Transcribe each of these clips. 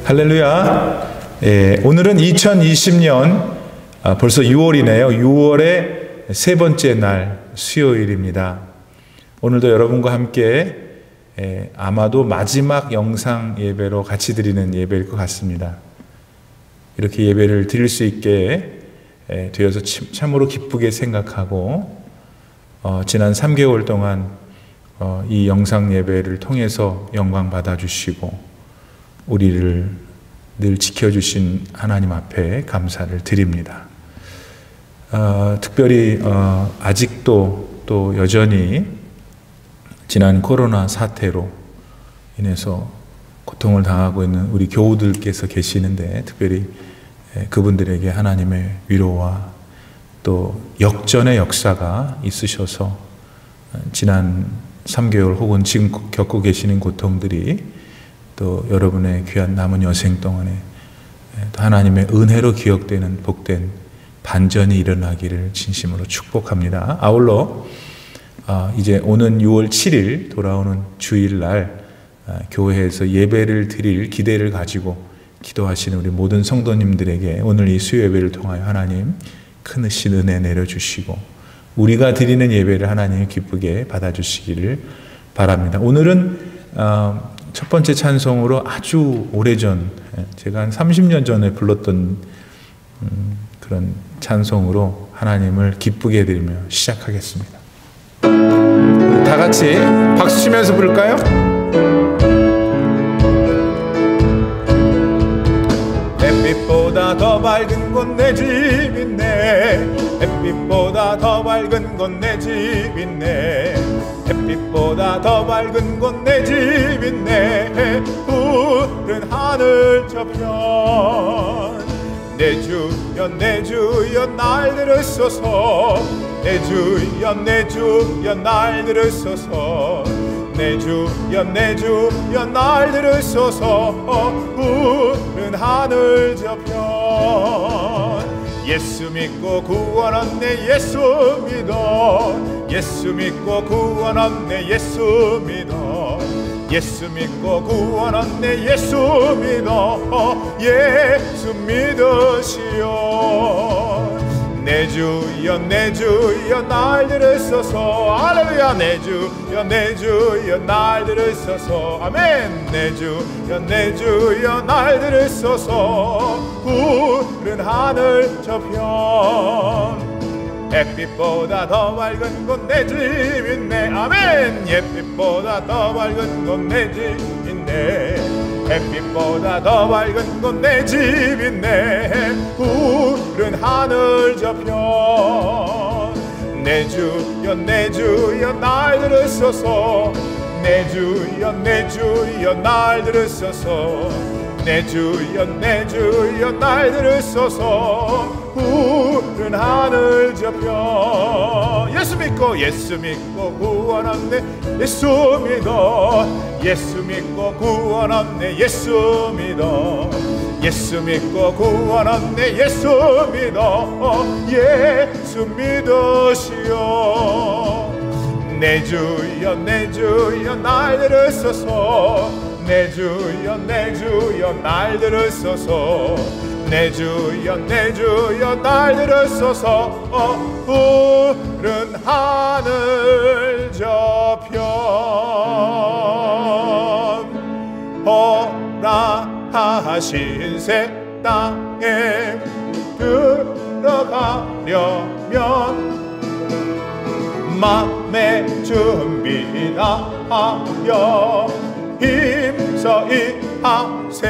할렐루야. 오늘은 2020년 벌써 6월이네요. 6월의 세 번째 날 수요일입니다. 오늘도 여러분과 함께 아마도 마지막 영상 예배로 같이 드리는 예배일 것 같습니다. 이렇게 예배를 드릴 수 있게 되어서 참으로 기쁘게 생각하고 지난 3개월 동안 이 영상 예배를 통해서 영광 받아주시고 우리를 늘 지켜주신 하나님 앞에 감사를 드립니다. 특별히 아직도 또 여전히 지난 코로나 사태로 인해서 고통을 당하고 있는 우리 교우들께서 계시는데 특별히 그분들에게 하나님의 위로와 또 역전의 역사가 있으셔서 지난 3개월 혹은 지금 겪고 계시는 고통들이 또 여러분의 귀한 남은 여생 동안에 하나님의 은혜로 기억되는 복된 반전이 일어나기를 진심으로 축복합니다. 아울러 이제 오는 6월 7일 돌아오는 주일날 교회에서 예배를 드릴 기대를 가지고 기도하시는 우리 모든 성도님들에게 오늘 이 수요 예배를 통하여 하나님 크신 은혜 내려주시고 우리가 드리는 예배를 하나님 기쁘게 받아주시기를 바랍니다. 오늘은 첫 번째 찬송으로 아주 오래전, 제가 한 30년 전에 불렀던 그런 찬송으로 하나님을 기쁘게 드리며 시작하겠습니다. 다 같이 박수 치면서 부를까요? 햇빛보다 더 밝은 곳 내 집 있네. 햇빛보다 더 밝은 곳 내 집 있네. 햇빛보다 더 밝은 곳 내 집 있네. 푸른 하늘 저편 내 주여 날 들으소서. 내 주여 날 들으소서. 내 주여 날 들으소서. 푸른 하늘 저편 예수 믿고 구원 얻네. 예수 믿어. 예수 믿고 구원 얻네. 예수 믿어. 예수 믿고 구원 얻네. 예수 믿어. 예수 믿으시오. 내 주여 날 들으소서. 할렐루야. 내 주여 날 들으소서. 아멘. 내 주여 날 들으소서. 푸른 하늘 저편 햇빛보다 더 밝은 곳 내 집 있네. 아멘. 햇빛보다 더 밝은 곳 내 집 있네. 햇빛보다 더 밝은 곳 내 집 있네. 푸른 하늘 저편 내 주여 날 들으소서. 내 주여 날 들으소서. 내 주여 날 들으소서. 푸른 하늘 저편 예수 믿고 구원 얻네. 예수 믿어. 예수 믿고 구원 얻네. 예수 믿어. 예수 믿고 구원 얻네. 예수 믿어. 예수 믿으시오. 내 주여 날 들으소서. 내 주여 날 들으소서. 내 주여 날 들으소서. 푸른 하늘 저편 허락하신 새 땅에 들어가려면 맘의 준비 다 하여 힘써 일하세.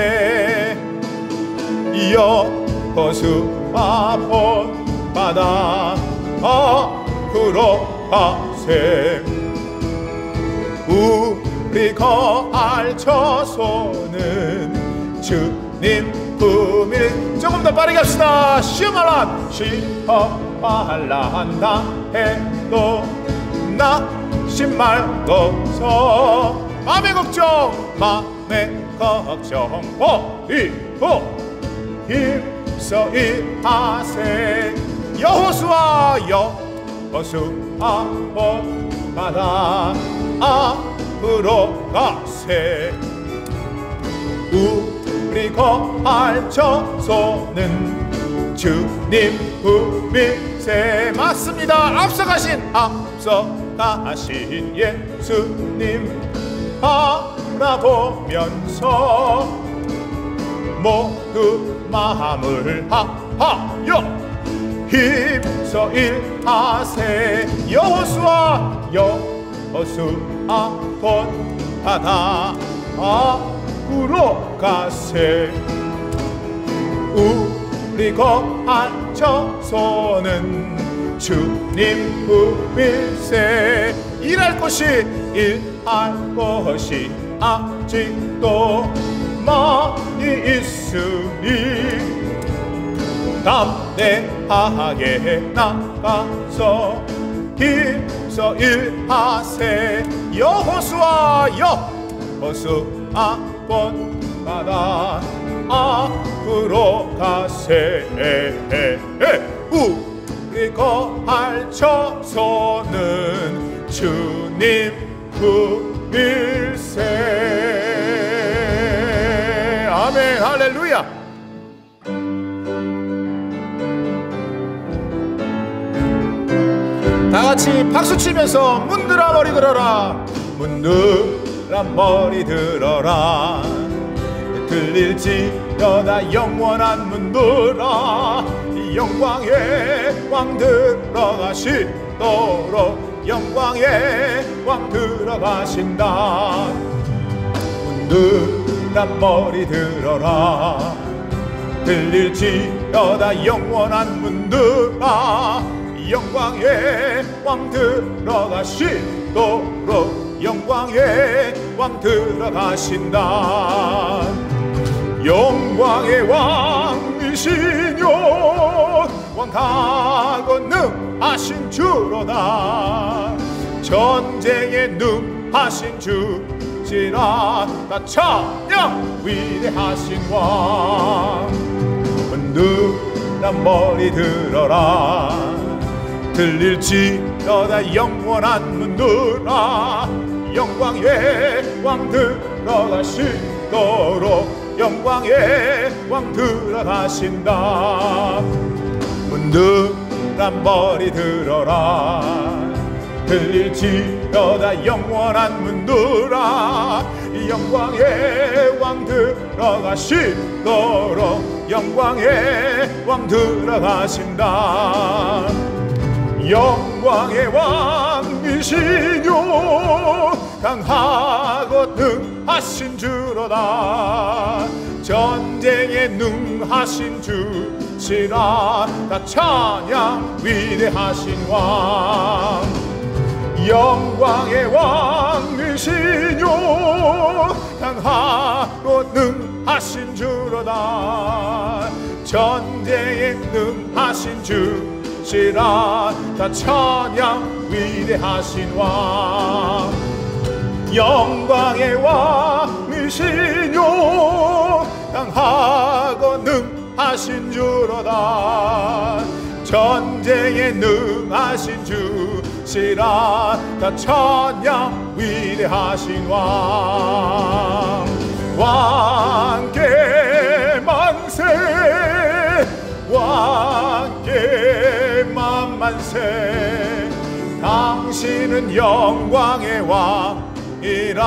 여호수아 본바다 앞으로 가세. 우리 거할 처소는 주님 품일. 조금 더 빠르게 합시다. 시험할란 다 해도 낙심 말고서 맘의 걱정 힘써 일하세. 여호수아 본바다 앞으로 가세. 우리 거할처소는 주님 품일세. 맞습니다. 앞서가신 예수님 바라보면서 모두 마음을 하여 힘써 일하세. 여호수아 본 바다 앞으로 가세. 우리 거할처소는 주님 품일세. 일할 것이 아직도 많이 있으니 담대하게 나가서 힘써 일하세. 여호수아 본 바다 앞으로 가세. 우리 거할처소는 주님 품일세. 아멘. 할렐루야. 다같이 박수치면서 문들아 머리 들어라. 문들아 머리 들어라. 들릴지어다 영원한 문들아. 영광의 왕 들어가시도록 영광의 왕 들어가신다. 문들아 머리 들어라. 들릴지어다 영원한 문들아. 영광의 왕 들어가시도록 영광의 왕 들어가신다. 영광의 왕이시뇨 왕하고 능하신 주로다. 전쟁에 능하신 주시라. 나 찬양 위대하신 왕. 문들아 머리 들어라. 들릴지어다 영원한 문들아. 영광의 왕 들어가시도록 영광의 왕 들어가신다. 문들아 머리 들어라. 들릴지어다 영원한 문들아. 영광의 왕 들어가시도록 영광의 왕 들어가신다. 영광의 왕이시뇨 강하고 능하신 주로다. 전쟁에 능하신 주시라. 다 찬양 위대하신 왕. 영광의 왕이시뇨 강하고 능하신 주로다. 전쟁에 능하신 주시라. 다 찬양 위대하신 왕. 영광의 왕이시뇨 강하고 능하신 주로다. 전쟁에 능하신 주시라. 다 찬양 위대하신 왕. 왕께 만세 왕께 만만세. 당신은 영광의 왕이라.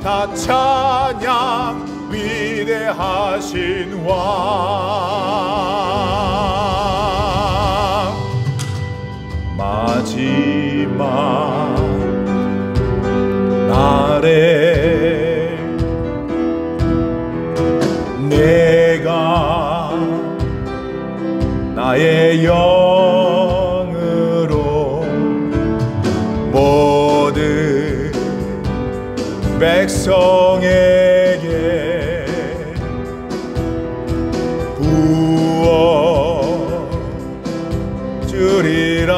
다 찬양 위대하신 왕. 마지막 날에 내가 나의 영으로 모든 백성에게 부어 주리라.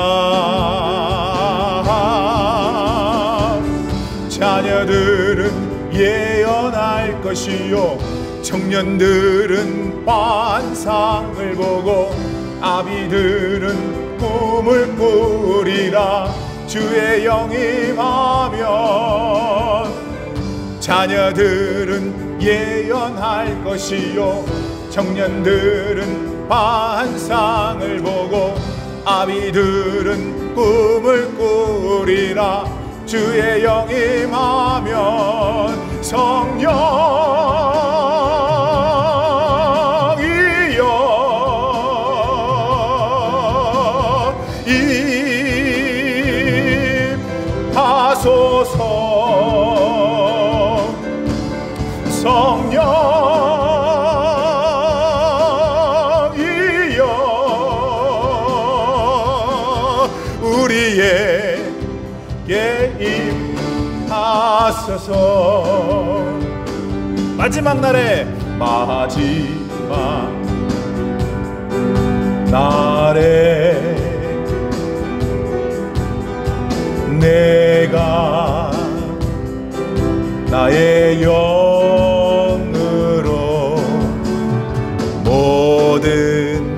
자녀들은 예언할 것이요 청년들은 환상을 보고 아비들은 꿈을 꾸리라. 주의 영이 임하면 자녀들은 예언할 것이요 청년들은 환상을 보고 아비들은 꿈을 꾸리라. 주의 영이 임하면 성령이여 임하소서. 성령이여 우리에게 임하소서. 마지막 날에 내가 나의 영으로 모든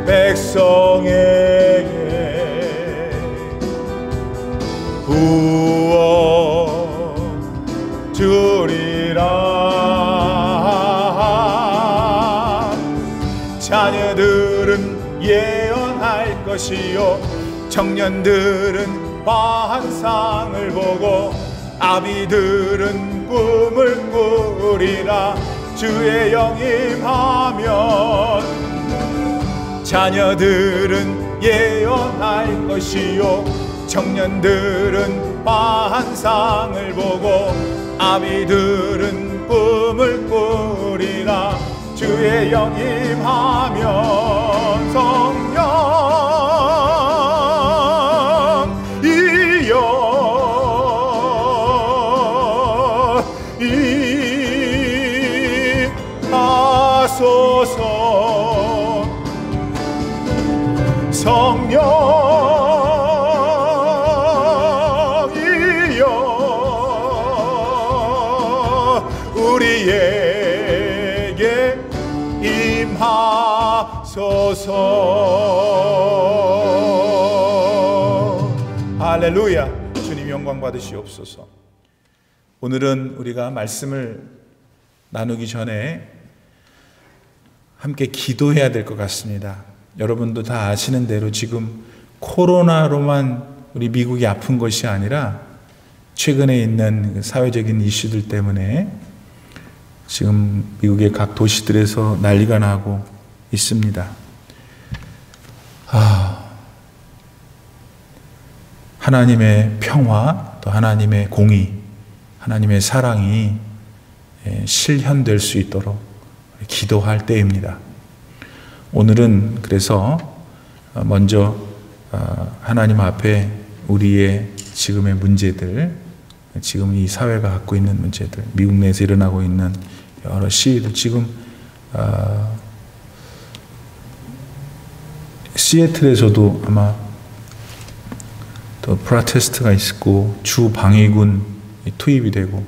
백성에게 부어 주리라. 자녀들은 예언할 것이요 청년들은 환상을 보고 아비들은 꿈을 꾸리라. 주의 영이 임하면 자녀들은 예언할 것이요 청년들은 환상을 보고 아비들은 꿈을 꾸리라. 주의 영이 임하면 성령이여 임하소서. 성령이여 우리에게 임하소서. 할렐루야. 주님 영광 받으시옵소서. 오늘은 우리가 말씀을 나누기 전에 함께 기도해야 될 것 같습니다. 여러분도 다 아시는 대로 지금 코로나로만 우리 미국이 아픈 것이 아니라 최근에 있는 사회적인 이슈들 때문에 지금 미국의 각 도시들에서 난리가 나고 있습니다. 하나님의 평화, 또 하나님의 공의, 하나님의 사랑이 실현될 수 있도록 기도할 때입니다. 오늘은 그래서 먼저 하나님 앞에 우리의 지금의 문제들, 지금 이 사회가 갖고 있는 문제들, 미국 내에서 일어나고 있는 여러 시위들, 지금 시애틀에서도 아마 또 프로테스트가 있고 주 방위군 투입이 되고,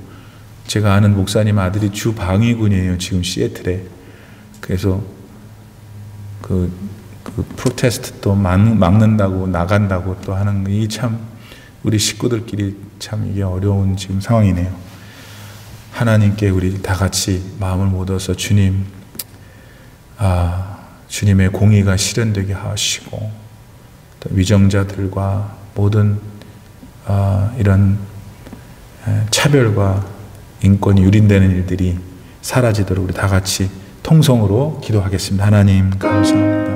제가 아는 목사님 아들이 주 방위군이에요 지금 시애틀에. 그래서 그 프로테스트 또 막는다고 나간다고 또 하는, 이 참 우리 식구들끼리 참 이게 어려운 지금 상황이네요. 하나님께 우리 다 같이 마음을 모아서 주님, 주님의 공의가 실현되게 하시고, 또 위정자들과 모든 이런 차별과 인권이 유린되는 일들이 사라지도록 우리 다 같이 통성으로 기도하겠습니다. 하나님 감사합니다.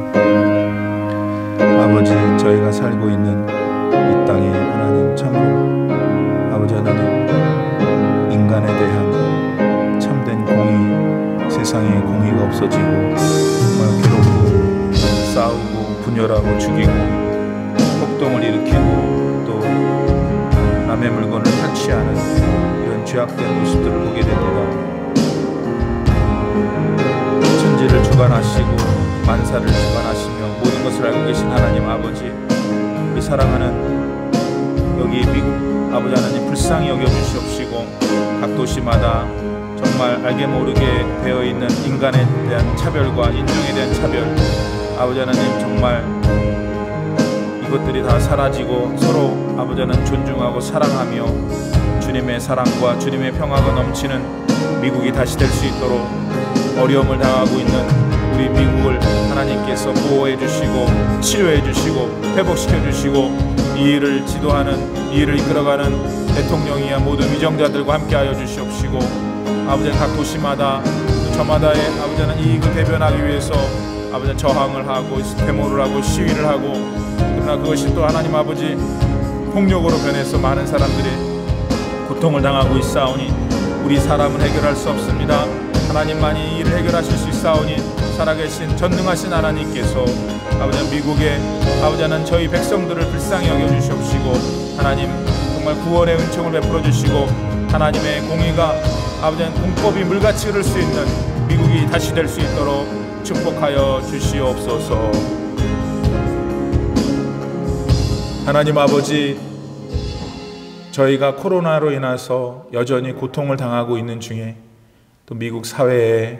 아버지, 저희가 살고 있는 이 땅에 하나님 참으로 아버지 하나님 인간에 대한 참된 공의, 세상에 공의가 없어지고 정말 괴롭고 싸우고 분열하고 죽이고 폭동을 일으키고 또 남의 물건을 탈취하는 이런 죄악된 모습들을 보게 됩니다. 천지를 주관하시고 만사를 주관하시며 모든 것을 알고 계신 하나님 아버지, 우리 사랑하는 여기 미국 아버지 하나님 불쌍히 여겨주시옵시고, 각 도시마다 정말 알게 모르게 되어있는 인간에 대한 차별과 인종에 대한 차별, 아버지 하나님 정말 이것들이 다 사라지고 서로 아버지 하나님 존중하고 사랑하며 주님의 사랑과 주님의 평화가 넘치는 미국이 다시 될 수 있도록 어려움을 당하고 있는 우리 미국을 하나님께서 보호해 주시고 치료해 주시고 회복시켜 주시고 이 일을 지도하는, 이 일을 이끌어가는 대통령이야 모든 위정자들과 함께하여 주시옵시고, 아버지 각 도시마다 저마다의 아버지 하나님 이익을 대변하기 위해서 아버지 저항을 하고 데모를 하고 시위를 하고, 그러나 그것이 또 하나님 아버지 폭력으로 변해서 많은 사람들이 고통을 당하고 있사오니 우리 사람은 해결할 수 없습니다. 하나님만이 이 일을 해결하실 수 있사오니 살아계신 전능하신 하나님께서 아버지 미국의 아버지 하나님 저희 백성들을 불쌍히 여겨주시옵시고, 하나님 정말 구원의 은총을 베풀어 주시고 하나님의 공의가 아버지 하나님 공법이 물같이 흐를 수 있는 미국이 다시 될 수 있도록 축복하여 주시옵소서. 하나님 아버지, 저희가 코로나로 인해서 여전히 고통을 당하고 있는 중에 또 미국 사회에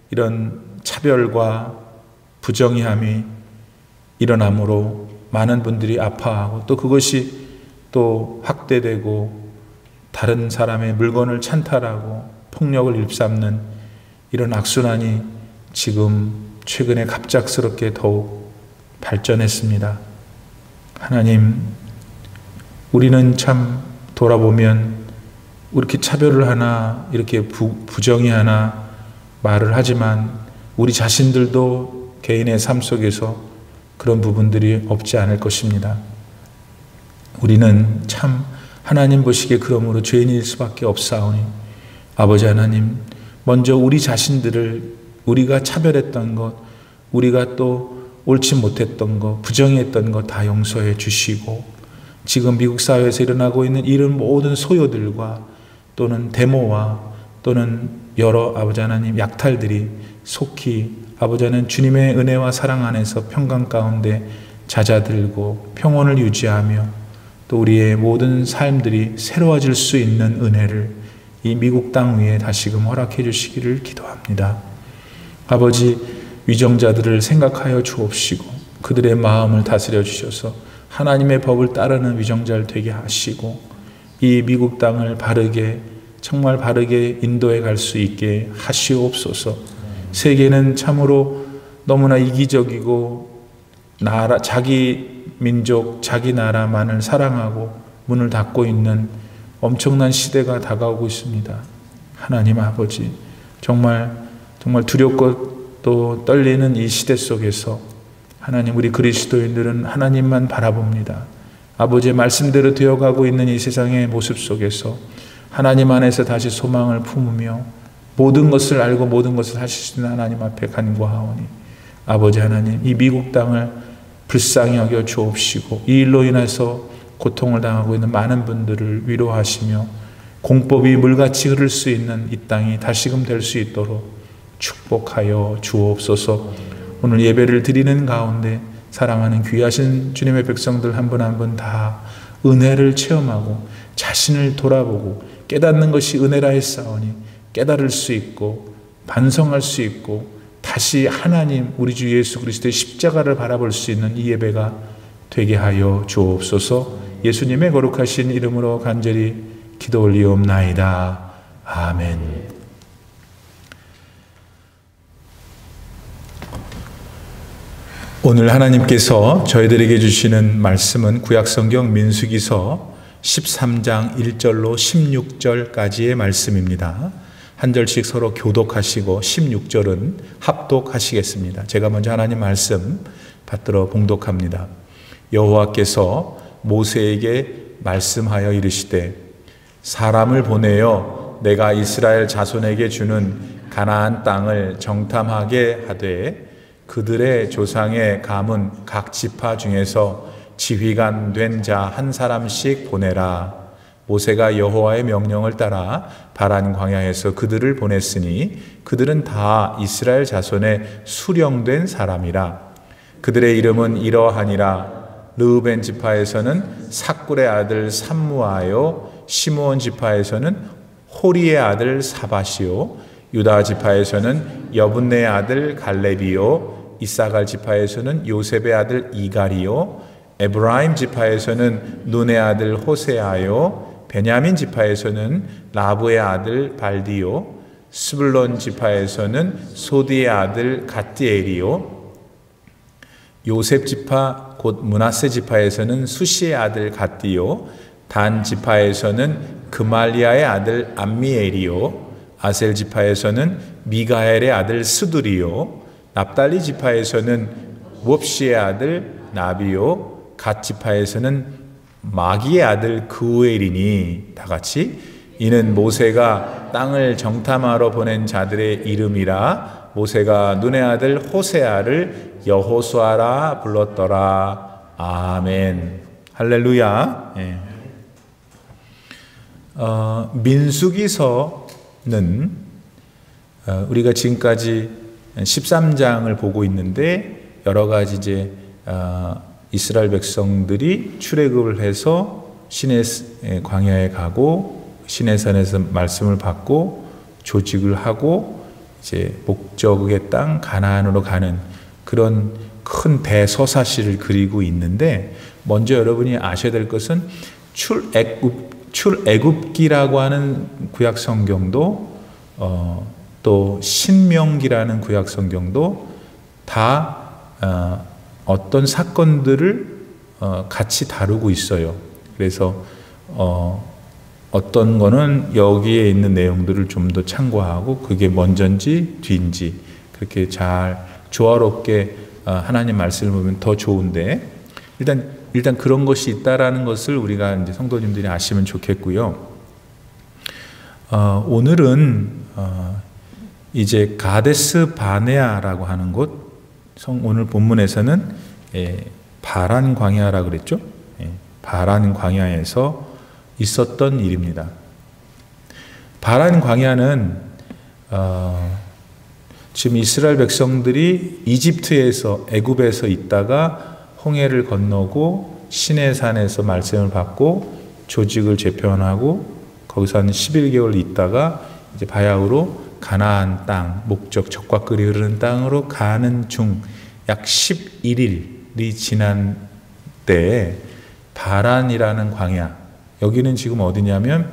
이런 차별과 부정의함이 일어나므로 많은 분들이 아파하고 또 그것이 또 확대되고 다른 사람의 물건을 찬탈하고 폭력을 일삼는 이런 악순환이 지금 최근에 갑작스럽게 더욱 발전했습니다. 하나님, 우리는 참 돌아보면 이렇게 차별을 하나 이렇게 부정의하나 말을 하지만 우리 자신들도 개인의 삶 속에서 그런 부분들이 없지 않을 것입니다. 우리는 참 하나님 보시기에 그러므로 죄인일 수밖에 없사오니 아버지 하나님, 먼저 우리 자신들을 우리가 차별했던 것, 우리가 또 옳지 못했던 것, 부정했던 것 다 용서해 주시고, 지금 미국 사회에서 일어나고 있는 이런 모든 소요들과 또는 데모와 또는 여러 아버지 하나님 약탈들이 속히 아버지 하나님 주님의 은혜와 사랑 안에서 평강 가운데 잦아들고 평온을 유지하며 또 우리의 모든 삶들이 새로워질 수 있는 은혜를 이 미국 땅 위에 다시금 허락해 주시기를 기도합니다. 아버지, 위정자들을 생각하여 주옵시고 그들의 마음을 다스려 주셔서 하나님의 법을 따르는 위정자를 되게 하시고 이 미국 땅을 바르게, 정말 바르게 인도해 갈 수 있게 하시옵소서. 세계는 참으로 너무나 이기적이고 자기 민족, 자기 나라만을 사랑하고 문을 닫고 있는 엄청난 시대가 다가오고 있습니다. 하나님 아버지, 정말 두렵고 또 떨리는 이 시대 속에서 하나님, 우리 그리스도인들은 하나님만 바라봅니다. 아버지의 말씀대로 되어가고 있는 이 세상의 모습 속에서 하나님 안에서 다시 소망을 품으며 모든 것을 알고 모든 것을 하실 수 있는 하나님 앞에 간구하오니 아버지 하나님, 이 미국 땅을 불쌍히 여겨 주옵시고 이 일로 인해서 고통을 당하고 있는 많은 분들을 위로하시며 공법이 물같이 흐를 수 있는 이 땅이 다시금 될 수 있도록 축복하여 주옵소서. 오늘 예배를 드리는 가운데 사랑하는 귀하신 주님의 백성들 한 분 한 분 다 은혜를 체험하고 자신을 돌아보고 깨닫는 것이 은혜라 했사오니 깨달을 수 있고 반성할 수 있고 다시 하나님 우리 주 예수 그리스도의 십자가를 바라볼 수 있는 이 예배가 되게 하여 주옵소서. 예수님의 거룩하신 이름으로 간절히 기도 올리옵나이다. 아멘. 오늘 하나님께서 저희들에게 주시는 말씀은 구약성경 민수기서 13장 1절로 16절까지의 말씀입니다. 한 절씩 서로 교독하시고 16절은 합독하시겠습니다. 제가 먼저 하나님 말씀 받들어 봉독합니다. 여호와께서 모세에게 말씀하여 이르시되 사람을 보내어 내가 이스라엘 자손에게 주는 가나안 땅을 정탐하게 하되 그들의 조상의 가문 각 지파 중에서 지휘관 된 자 한 사람씩 보내라. 모세가 여호와의 명령을 따라 바란 광야에서 그들을 보냈으니 그들은 다 이스라엘 자손의 수령된 사람이라. 그들의 이름은 이러하니라. 르우벤 지파에서는 삭굴의 아들 삼무아요, 시므온 지파에서는 호리의 아들 사밧이요, 유다 지파에서는 여분네의 아들 갈렙이요, 이사갈 지파에서는 요셉의 아들 이갈이요, 에브라임 지파에서는 눈의 아들 호세아요, 베냐민 지파에서는 라브의 아들 발디요, 스불론 지파에서는 소디의 아들 갓디엘이요, 요셉 지파 곧 므낫세 지파에서는 수시의 아들 갓디요, 단 지파에서는 그말리아의 아들 암미엘이요, 아셀 지파에서는 미가엘의 아들 스두리요, 납달리 지파에서는 웁시의 아들 나비요, 갓 지파에서는 마기의 아들 그우엘이니, 다 같이 이는 모세가 땅을 정탐하러 보낸 자들의 이름이라. 모세가 눈의 아들 호세아를 여호수아라 불렀더라. 아멘. 할렐루야. 예. 민수기서는 우리가 지금까지 13장을 보고 있는데, 여러 가지 이제 이스라엘 백성들이 출애굽을 해서 시내 광야에 가고 시내산에서 말씀을 받고 조직을 하고 이제 목적의 땅 가나안으로 가는 그런 큰 대서사시를 그리고 있는데, 먼저 여러분이 아셔야 될 것은 출애굽기라고 하는 구약 성경도 또 신명기라는 구약 성경도 다 어떤 사건들을 같이 다루고 있어요. 그래서 어떤 거는 여기에 있는 내용들을 좀 더 참고하고 그게 먼저인지 뒤인지 그렇게 잘 조화롭게 하나님 말씀을 보면 더 좋은데, 일단 그런 것이 있다라는 것을 우리가 이제 성도님들이 아시면 좋겠고요. 오늘은 이제 가데스 바네아라고 하는 곳, 오늘 본문에서는 바란 광야라고 그랬죠. 바란 광야에서 있었던 일입니다. 바란 광야는 지금 이스라엘 백성들이 이집트에서 애굽에서 있다가 홍해를 건너고 시내산에서 말씀을 받고 조직을 재편하고 거기서 한 11개월 있다가 이제 바야흐로 가나안 땅, 목적 적과끌이 흐르는 땅으로 가는 중 약 11일이 지난 때에 바란이라는 광야, 여기는 지금 어디냐면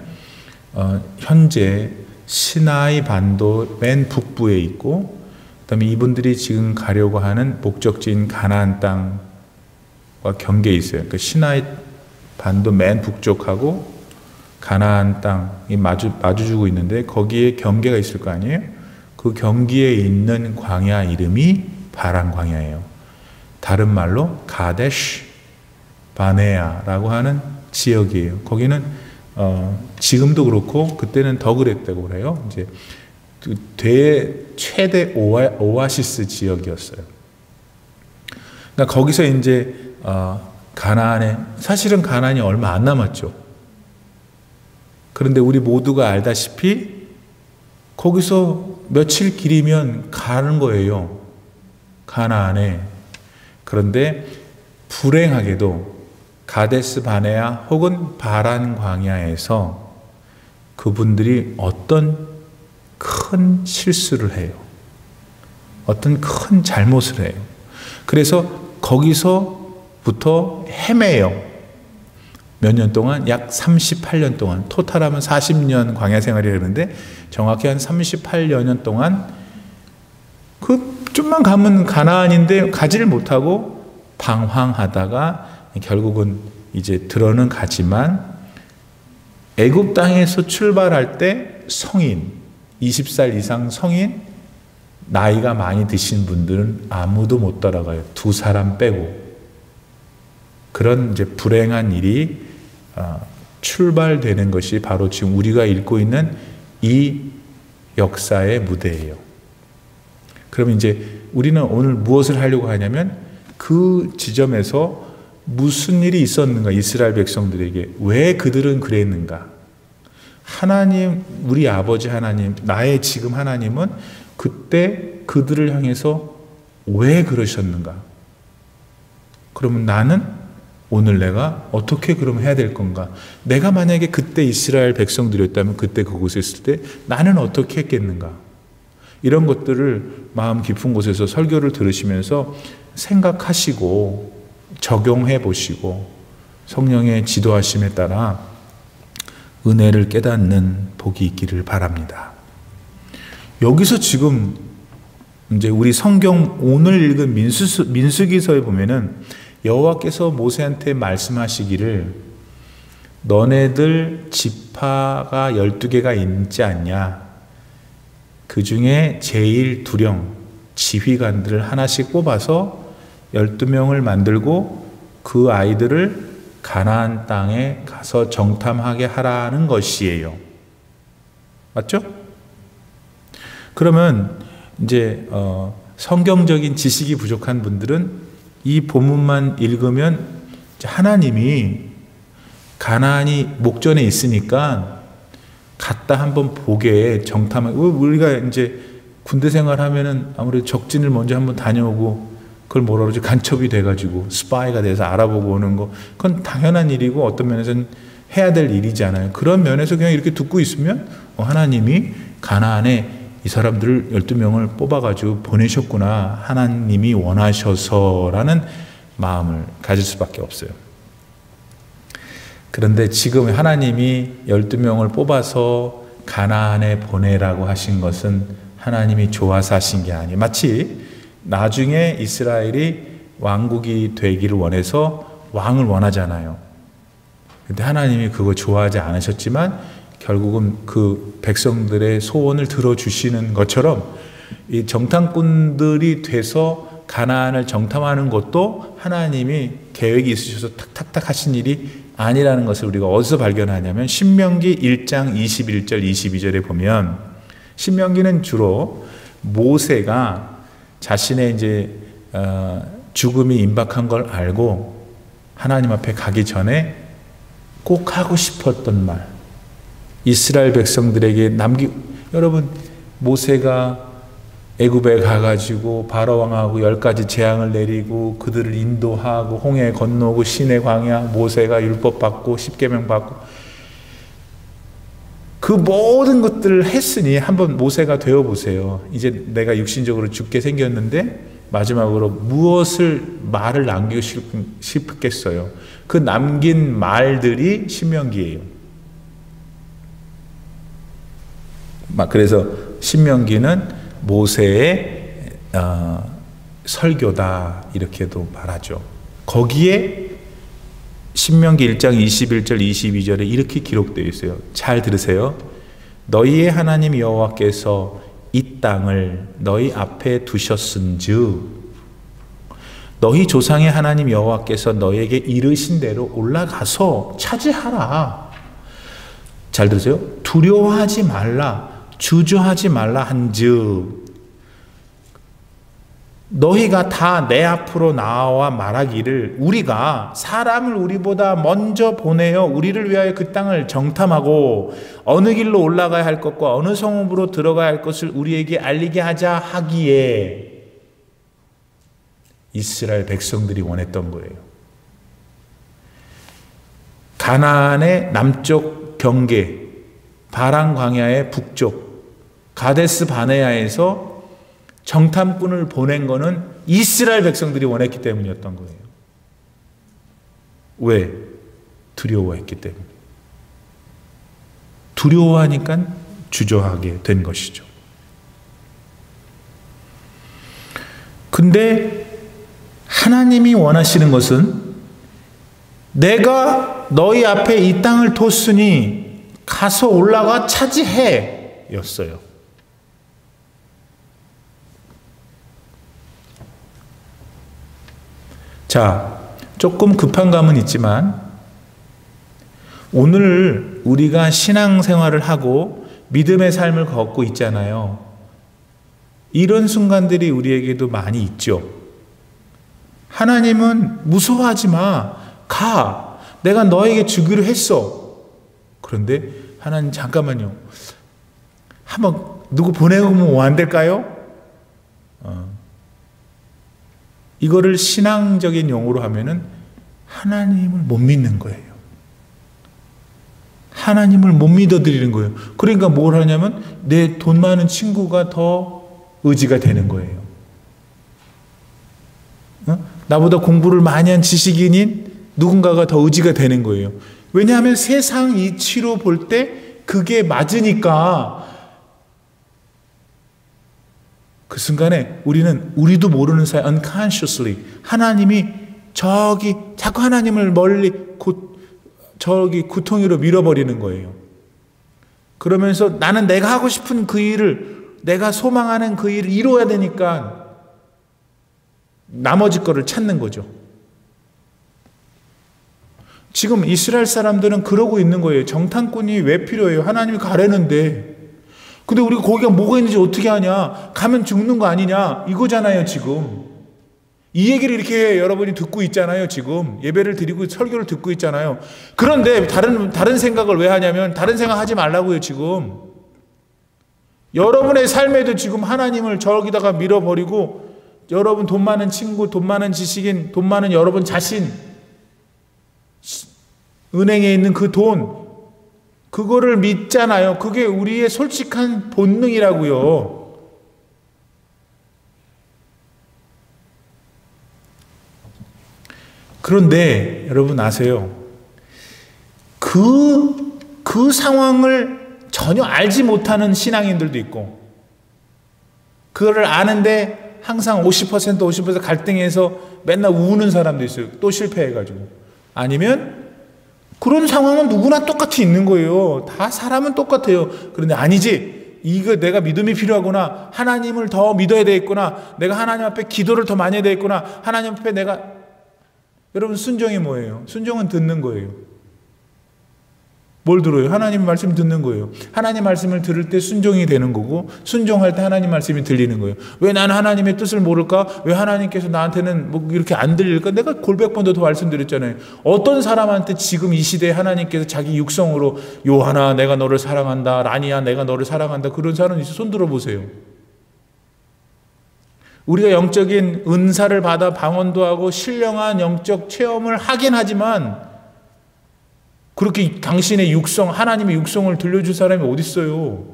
현재 시나이 반도 맨 북부에 있고, 그다음에 이분들이 지금 가려고 하는 목적지인 가나안 땅과 경계에 있어요. 그러니까 시나이 반도 맨 북쪽하고 가나안 땅이 마주주고 있는데 거기에 경계가 있을 거 아니에요? 그 경계에 있는 광야 이름이 바란 광야예요. 다른 말로 가데시 바네아라고 하는 지역이에요. 거기는 지금도 그렇고 그때는 더 그랬다고 그래요. 이제 최대 오아시스 지역이었어요. 그러니까 거기서 이제 가나안에, 사실은 가나안이 얼마 안 남았죠. 그런데 우리 모두가 알다시피 거기서 며칠 길이면 가는 거예요. 가나안에. 그런데 불행하게도 가데스 바네아 혹은 바란 광야에서 그분들이 어떤 큰 실수를 해요. 어떤 큰 잘못을 해요. 그래서 거기서부터 헤매요. 몇 년 동안? 약 38년 동안. 토탈하면 40년 광야 생활이 되는데 정확히 한 38여 년 동안 좀만 가면 가나안인데 가지를 못하고 방황하다가 결국은 이제 들어는 가지만 애굽 땅에서 출발할 때 성인, 20살 이상 성인, 나이가 많이 드신 분들은 아무도 못 따라가요. 2사람 빼고. 그런 이제 불행한 일이 출발되는 것이 바로 지금 우리가 읽고 있는 이 역사의 무대예요. 그럼 이제 우리는 오늘 무엇을 하려고 하냐면 그 지점에서 무슨 일이 있었는가, 이스라엘 백성들에게 왜 그들은 그랬는가. 하나님, 우리 아버지 하나님, 나의 지금 하나님은 그때 그들을 향해서 왜 그러셨는가. 그러면 나는 오늘 내가 어떻게 그럼 해야 될 건가? 내가 만약에 그때 이스라엘 백성들이었다면 그때 그곳에 있을 때 나는 어떻게 했겠는가? 이런 것들을 마음 깊은 곳에서 설교를 들으시면서 생각하시고 적용해 보시고 성령의 지도하심에 따라 은혜를 깨닫는 복이 있기를 바랍니다. 여기서 지금 이제 우리 성경 오늘 읽은 민수기서에 보면은 여호와께서 모세한테 말씀하시기를 너네들 지파가 12개가 있지 않냐? 그 중에 제일 두령 지휘관들을 하나씩 뽑아서 12명을 만들고 그 아이들을 가나안 땅에 가서 정탐하게 하라는 것이에요. 맞죠? 그러면 이제 성경적인 지식이 부족한 분들은 이 본문만 읽으면 하나님이 가나안이 목전에 있으니까 갔다 한번 보게 정탐하고, 우리가 이제 군대 생활하면은 아무래도 적진을 먼저 한번 다녀오고 그걸 뭐라 그러지, 간첩이 돼가지고 스파이가 돼서 알아보고 오는 거, 그건 당연한 일이고 어떤 면에서는 해야 될 일이잖아요. 그런 면에서 그냥 이렇게 듣고 있으면 하나님이 가나안에 이 사람들을 12명을 뽑아가지고 보내셨구나, 하나님이 원하셔서라는 마음을 가질 수밖에 없어요. 그런데 지금 하나님이 12명을 뽑아서 가나안에 보내라고 하신 것은 하나님이 좋아서 하신 게 아니에요. 마치 나중에 이스라엘이 왕국이 되기를 원해서 왕을 원하잖아요. 근데 하나님이 그거 좋아하지 않으셨지만 결국은 그 백성들의 소원을 들어주시는 것처럼 이 정탐꾼들이 돼서 가나안을 정탐하는 것도 하나님이 계획이 있으셔서 탁탁탁 하신 일이 아니라는 것을 우리가 어디서 발견하냐면 신명기 1장 21절 22절에 보면, 신명기는 주로 모세가 자신의 이제 죽음이 임박한 걸 알고 하나님 앞에 가기 전에 꼭 하고 싶었던 말, 이스라엘 백성들에게 여러분, 모세가 애굽에 가가지고 바로 왕하고 10가지 재앙을 내리고 그들을 인도하고 홍해 건너고 시내 광야, 모세가 율법 받고 십계명 받고 그 모든 것들을 했으니 한번 모세가 되어보세요. 이제 내가 육신적으로 죽게 생겼는데 마지막으로 무엇을 말을 남기고 싶겠어요? 그 남긴 말들이 신명기예요. 그래서 신명기는 모세의 설교다 이렇게도 말하죠. 거기에 신명기 1장 21절 22절에 이렇게 기록되어 있어요. 잘 들으세요. 너희의 하나님 여호와께서 이 땅을 너희 앞에 두셨은즉 너희 조상의 하나님 여호와께서 너희에게 이르신 대로 올라가서 차지하라. 잘 들으세요. 두려워하지 말라, 주저하지 말라 한즉 너희가 다 내 앞으로 나와 말하기를 우리가 사람을 우리보다 먼저 보내어 우리를 위하여 그 땅을 정탐하고 어느 길로 올라가야 할 것과 어느 성읍으로 들어가야 할 것을 우리에게 알리게 하자 하기에, 이스라엘 백성들이 원했던 거예요. 가나안의 남쪽 경계, 바란 광야의 북쪽 가데스 바네아에서 정탐꾼을 보낸 거는 이스라엘 백성들이 원했기 때문이었던 거예요. 왜? 두려워했기 때문에. 두려워하니까 주저하게 된 것이죠. 근데 하나님이 원하시는 것은 내가 너희 앞에 이 땅을 뒀으니 가서 올라가 차지해 였어요. 자, 조금 급한 감은 있지만 오늘 우리가 신앙생활을 하고 믿음의 삶을 걷고 있잖아요. 이런 순간들이 우리에게도 많이 있죠. 하나님은 무서워하지 마. 가. 내가 너에게 주기로 했어. 그런데 하나님 잠깐만요. 한번 누구 보내면 뭐 안 될까요? 이거를 신앙적인 용어로 하면은 하나님을 못 믿는 거예요. 하나님을 못 믿어드리는 거예요. 그러니까 뭘 하냐면 내 돈 많은 친구가 더 의지가 되는 거예요. 나보다 공부를 많이 한 지식인인 누군가가 더 의지가 되는 거예요. 왜냐하면 세상 이치로 볼 때 그게 맞으니까 그 순간에 우리도 모르는 사이 unconsciously 하나님이 자꾸 하나님을 멀리 저기 구덩이로 밀어버리는 거예요. 그러면서 나는 내가 하고 싶은 그 일을, 내가 소망하는 그 일을 이루어야 되니까 나머지 거를 찾는 거죠. 지금 이스라엘 사람들은 그러고 있는 거예요. 정탐꾼이 왜 필요해요? 하나님이 가려는데. 근데 우리가 거기가 뭐가 있는지 어떻게 하냐? 가면 죽는 거 아니냐? 이거잖아요, 지금. 이 얘기를 이렇게 여러분이 듣고 있잖아요, 지금. 예배를 드리고 설교를 듣고 있잖아요. 그런데 다른 생각을 왜 하냐면, 다른 생각 하지 말라고요, 지금. 여러분의 삶에도 지금 하나님을 저기다가 밀어버리고, 여러분 돈 많은 친구, 돈 많은 지식인, 돈 많은 여러분 자신, 은행에 있는 그 돈, 그거를 믿잖아요. 그게 우리의 솔직한 본능이라고요. 그런데 여러분 아세요? 그 상황을 전혀 알지 못하는 신앙인들도 있고, 그거를 아는데 항상 50% 갈등해서 맨날 우는 사람도 있어요. 또 실패해가지고. 아니면 그런 상황은 누구나 똑같이 있는 거예요. 다 사람은 똑같아요. 그런데 아니지, 이거 내가 믿음이 필요하구나, 하나님을 더 믿어야 되겠구나, 내가 하나님 앞에 기도를 더 많이 해야 되겠구나, 하나님 앞에 내가, 여러분 순종이 뭐예요? 순종은 듣는 거예요. 뭘 들어요? 하나님 말씀 듣는 거예요. 하나님 말씀을 들을 때 순종이 되는 거고, 순종할 때 하나님 말씀이 들리는 거예요. 왜 나는 하나님의 뜻을 모를까? 왜 하나님께서 나한테는 뭐 이렇게 안 들릴까? 내가 골백 번도 더 말씀드렸잖아요. 어떤 사람한테 지금 이 시대에 하나님께서 자기 육성으로 요한아 내가 너를 사랑한다, 라니야 내가 너를 사랑한다, 그런 사람 있어? 손 들어보세요. 우리가 영적인 은사를 받아 방언도 하고 신령한 영적 체험을 하긴 하지만, 그렇게 당신의 육성, 하나님의 육성을 들려줄 사람이 어디 있어요?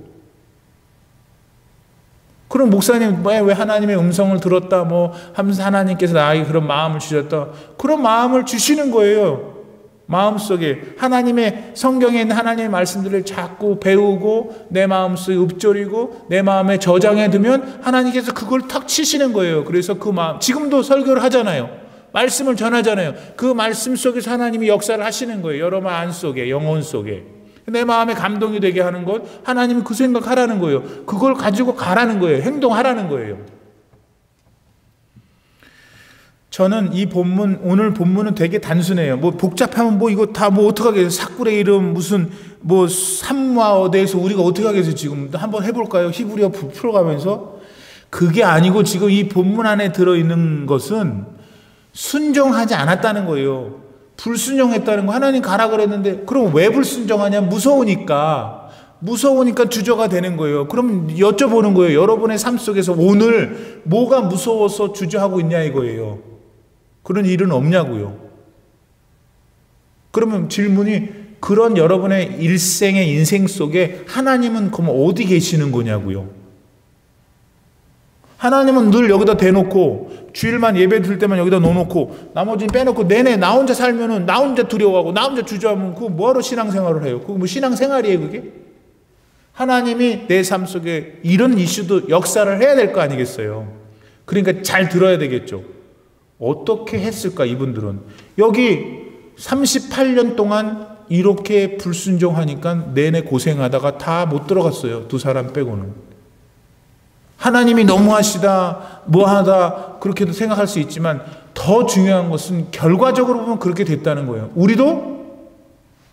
그럼 목사님 왜 하나님의 음성을 들었다 뭐 하면서 하나님께서 나에게 그런 마음을 주셨다, 그런 마음을 주시는 거예요. 마음속에 하나님의 성경에 있는 하나님의 말씀들을 자꾸 배우고 내 마음속에 읊조리고 내 마음에 저장해 두면 하나님께서 그걸 탁 치시는 거예요. 그래서 그 마음, 지금도 설교를 하잖아요. 말씀을 전하잖아요. 그 말씀 속에서 하나님이 역사를 하시는 거예요. 여러분 안 속에, 영혼 속에. 내 마음에 감동이 되게 하는 것, 하나님이 그 생각하라는 거예요. 그걸 가지고 가라는 거예요. 행동하라는 거예요. 저는 이 본문, 오늘 본문은 되게 단순해요. 뭐 복잡하면 뭐 이거 다 뭐 어떻게 하겠어요? 사꿀의 이름 무슨 뭐 삼와 대해서 우리가 어떻게 하겠어요? 지금 한번 해볼까요? 히브리어 풀어가면서. 그게 아니고 지금 이 본문 안에 들어있는 것은 순종하지 않았다는 거예요. 불순종했다는 거. 하나님 가라 그랬는데 그럼 왜 불순종하냐? 무서우니까 주저가 되는 거예요. 그럼 여쭤보는 거예요. 여러분의 삶 속에서 오늘 뭐가 무서워서 주저하고 있냐 이거예요. 그런 일은 없냐고요. 그러면 질문이, 그런 여러분의 일생의 인생 속에 하나님은 그럼 어디 계시는 거냐고요. 하나님은 늘 여기다 대놓고, 주일만 예배 드릴 때만 여기다 놓아놓고 나머지는 빼놓고 내내 나 혼자 살면은 나 혼자 두려워하고 나 혼자 주저하면 그거 뭐하러 신앙생활을 해요? 그거 뭐 신앙생활이에요 그게? 하나님이 내 삶 속에 이런 이슈도 역사를 해야 될 거 아니겠어요? 그러니까 잘 들어야 되겠죠. 어떻게 했을까 이분들은? 여기 38년 동안 이렇게 불순종하니까 내내 고생하다가 다 못 들어갔어요. 두 사람 빼고는. 하나님이 너무하시다, 뭐하다 그렇게도 생각할 수 있지만 더 중요한 것은 결과적으로 보면 그렇게 됐다는 거예요. 우리도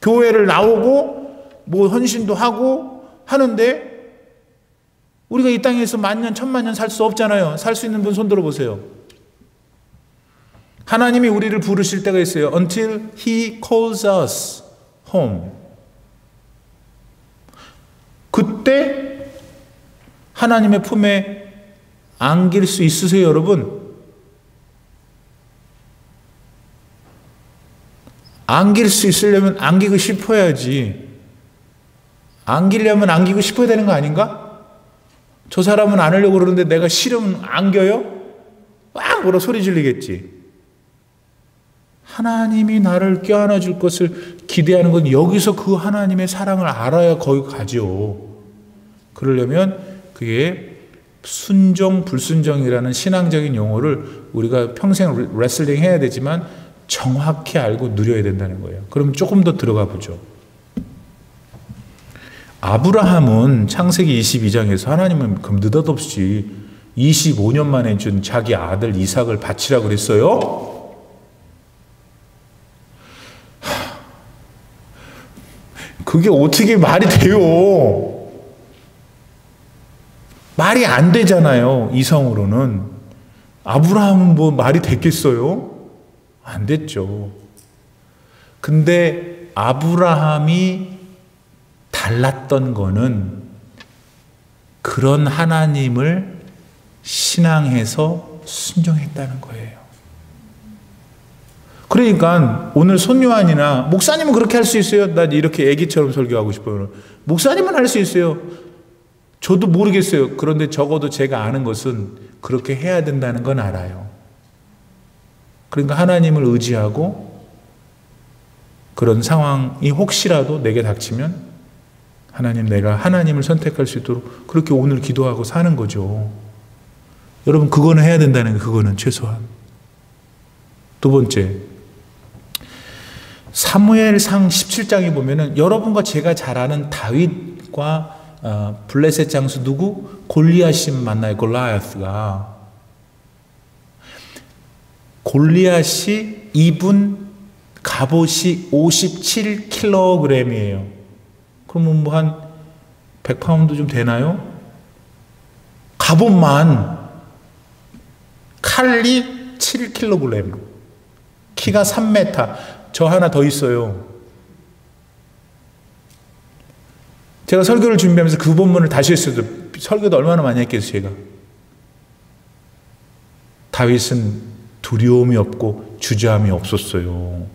교회를 나오고 뭐 헌신도 하고 하는데 우리가 이 땅에서 만년 천만년 살 수 없잖아요. 살 수 있는 분 손 들어보세요. 하나님이 우리를 부르실 때가 있어요. Until He calls us home. 그때 하나님의 품에 안길 수 있으세요, 여러분? 안길 수 있으려면 안기고 싶어야지. 안기려면 안기고 싶어야 되는 거 아닌가? 저 사람은 안으려고 그러는데 내가 싫으면 안겨요? 막 뭐라 소리 지르겠지. 하나님이 나를 껴안아 줄 것을 기대하는 건 여기서 그 하나님의 사랑을 알아야 거기 가죠. 그러려면 그게 순종, 불순종이라는 신앙적인 용어를 우리가 평생 레슬링 해야 되지만 정확히 알고 누려야 된다는 거예요. 그럼 조금 더 들어가 보죠. 아브라함은 창세기 22장에서 하나님은 그럼 느닷없이 25년 만에 준 자기 아들 이삭을 바치라고 그랬어요? 그게 어떻게 말이 돼요? 말이 안 되잖아요. 이성으로는. 아브라함은 뭐 말이 됐겠어요? 안 됐죠. 근데 아브라함이 달랐던 거는 그런 하나님을 신앙해서 순종했다는 거예요. 그러니까 오늘 손요한이나 목사님은 그렇게 할 수 있어요? 나 이렇게 애기처럼 설교하고 싶어요. 목사님은 할 수 있어요. 저도 모르겠어요. 그런데 적어도 제가 아는 것은 그렇게 해야 된다는 건 알아요. 그러니까 하나님을 의지하고 그런 상황이 혹시라도 내게 닥치면 하나님, 내가 하나님을 선택할 수 있도록 그렇게 오늘 기도하고 사는 거죠. 여러분, 그거는 해야 된다는 거, 그거는 최소한. 두 번째, 사무엘상 17장에 보면은 여러분과 제가 잘 아는 다윗과 블레셋 장수 누구? 골리앗이 만나요. 골리앗가. 골리앗이 입은 갑옷이 57kg이에요. 그러면 뭐 한 100파운드 좀 되나요? 갑옷만 칼이 7kg, 키가 3m. 저 하나 더 있어요. 제가 설교를 준비하면서 그 본문을 다시 했어도 설교도 얼마나 많이 했겠어요, 제가. 다윗은 두려움이 없고 주저함이 없었어요.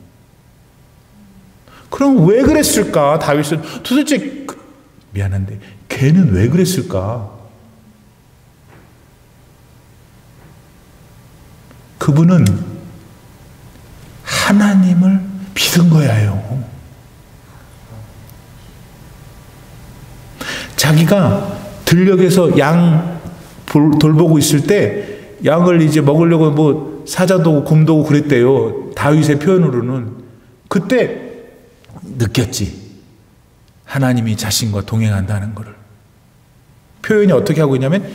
그럼 왜 그랬을까? 다윗은 도대체 미안한데 걔는 왜 그랬을까? 그분은 하나님을 믿은 거예요. 자기가 들녘에서 양 돌보고 있을 때 양을 이제 먹으려고 뭐 사자도 곰도 그랬대요. 다윗의 표현으로는. 그때 느꼈지. 하나님이 자신과 동행한다는 것을. 표현이 어떻게 하고 있냐면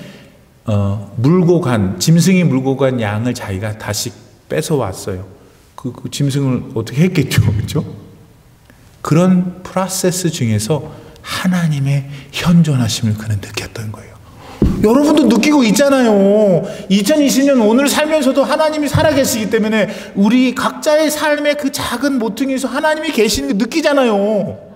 짐승이 물고 간 양을 자기가 다시 뺏어왔어요. 그 짐승을 어떻게 했겠죠. 그렇죠? 그런 프로세스 중에서 하나님의 현존하심을 그는 느꼈던 거예요. 여러분도 느끼고 있잖아요. 2020년 오늘 살면서도 하나님이 살아계시기 때문에 우리 각자의 삶의 그 작은 모퉁이에서 하나님이 계시는 거 느끼잖아요.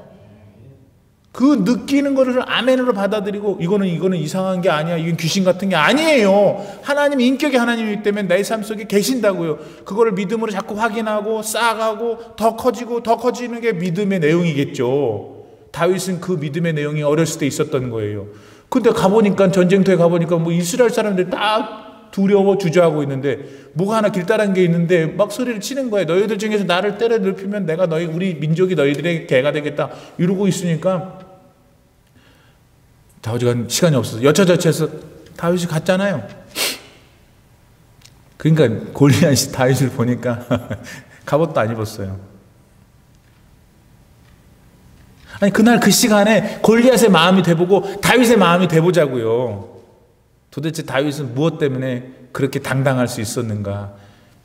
그 느끼는 거를 아멘으로 받아들이고 이거는 이상한 게 아니야. 이건 귀신 같은 게 아니에요. 하나님 인격의 하나님이기 때문에 내 삶 속에 계신다고요. 그거를 믿음으로 자꾸 확인하고 쌓아가고 더 커지고 더 커지는 게 믿음의 내용이겠죠. 다윗은 그 믿음의 내용이 어렸을 때 있었던 거예요. 근데 가보니까 전쟁터에 가보니까 뭐 이스라엘 사람들이 딱 두려워 주저하고 있는데 뭐가 하나 길다란 게 있는데 막 소리를 치는 거예요. 너희들 중에서 나를 때려 눕히면 내가 우리 민족이 너희들의 개가 되겠다 이러고 있으니까 다윗이 시간이 없어서 여차저차해서 다윗이 갔잖아요. 그러니까 골리앗이 다윗을 보니까 갑옷도 안 입었어요. 아니 그날 그 시간에 골리앗의 마음이 돼보고 다윗의 마음이 돼보자고요. 도대체 다윗은 무엇 때문에 그렇게 당당할 수 있었는가?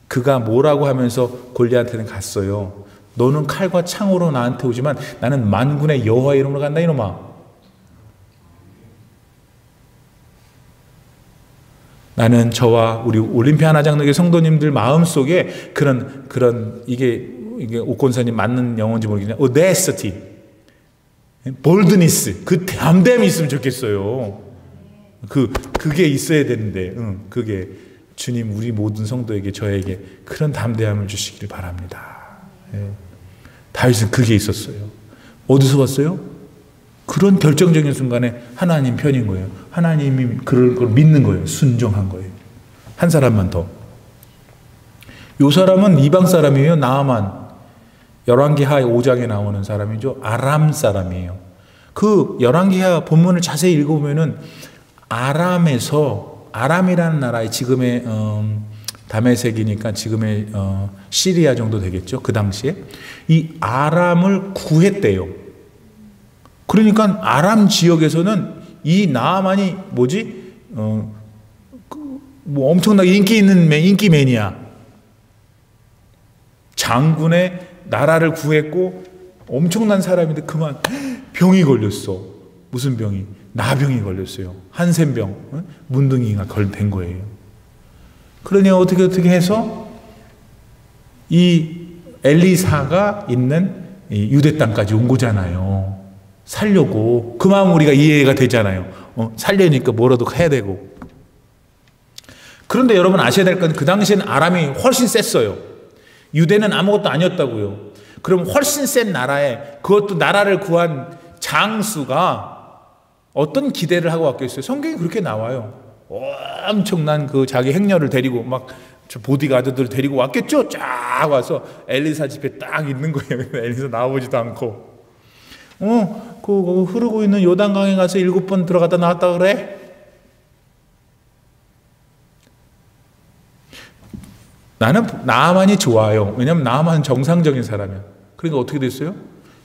그가 뭐라고 하면서 골리앗한테는 갔어요. 너는 칼과 창으로 나한테 오지만 나는 만군의 여호와 이름으로 간다 이놈아. 나는 저와 우리 올림피아 하나장로교 성도님들 마음속에 그런 이게 옥권사님 맞는 영어인지 모르겠지만 audacity, boldness, 그 담대함이 있으면 좋겠어요. 그게 있어야 되는데, 그게 주님 우리 모든 성도에게 저에게 그런 담대함을 주시기를 바랍니다. 예. 다윗은 그게 있었어요. 어디서 왔어요? 그런 결정적인 순간에 하나님 편인 거예요. 하나님이 그걸 믿는 거예요. 순종한 거예요. 한 사람만 더. 요 사람은 이방 사람이에요. 나아만. 열왕기하 5장에 나오는 사람이죠. 아람 사람이에요. 그 열왕기하 본문을 자세히 읽어보면은 아람이라는 나라의 지금의 다메섹이니까 지금의 시리아 정도 되겠죠. 그 당시에 이 아람을 구했대요. 그러니까 아람 지역에서는 이 나아만이 뭐지? 뭐 엄청나게 인기 있는 인기맨이야. 장군의 나라를 구했고 엄청난 사람인데 그만 병이 걸렸어. 무슨 병이? 나병이 걸렸어요. 한센병, 문둥이가 된 거예요. 그러니 어떻게 해서 이 엘리사가 있는 이 유대 땅까지 온 거잖아요. 살려고. 그 마음 우리가 이해가 되잖아요. 살려니까 뭐라도 해야 되고. 그런데 여러분 아셔야 될 건 그 당시에는 아람이 훨씬 셌어요. 유대는 아무것도 아니었다고요. 그럼 훨씬 센 나라에 그것도 나라를 구한 장수가 어떤 기대를 하고 왔겠어요? 성경이 그렇게 나와요. 엄청난 그 자기 행렬을 데리고 막 보디가드들 데리고 왔겠죠? 쫙 와서 엘리사 집에 딱 있는 거예요. 엘리사 나오지도 않고. 그 흐르고 있는 요단강에 가서 7번 들어갔다 나왔다 그래? 나는 나아만이 좋아요. 왜냐하면 나아만은 정상적인 사람이야. 그러니까 어떻게 됐어요?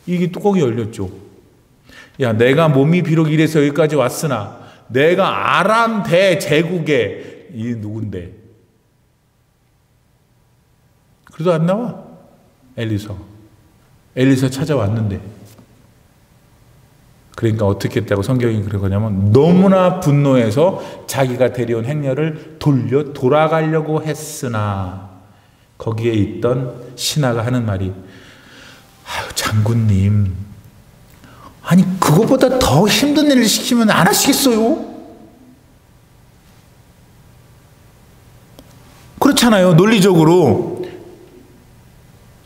이게 뚜껑이 열렸죠. 야, 내가 몸이 비록 이래서 여기까지 왔으나 내가 아람 대제국의 이 누군데? 그래도 안 나와. 엘리사 찾아왔는데. 그러니까 어떻게 했다고 성경이 그러냐면 너무나 분노해서 자기가 데려온 행렬을 돌아가려고 했으나 거기에 있던 신하가 하는 말이 아유 장군님 아니 그거보다 더 힘든 일을 시키면 안 하시겠어요? 그렇잖아요. 논리적으로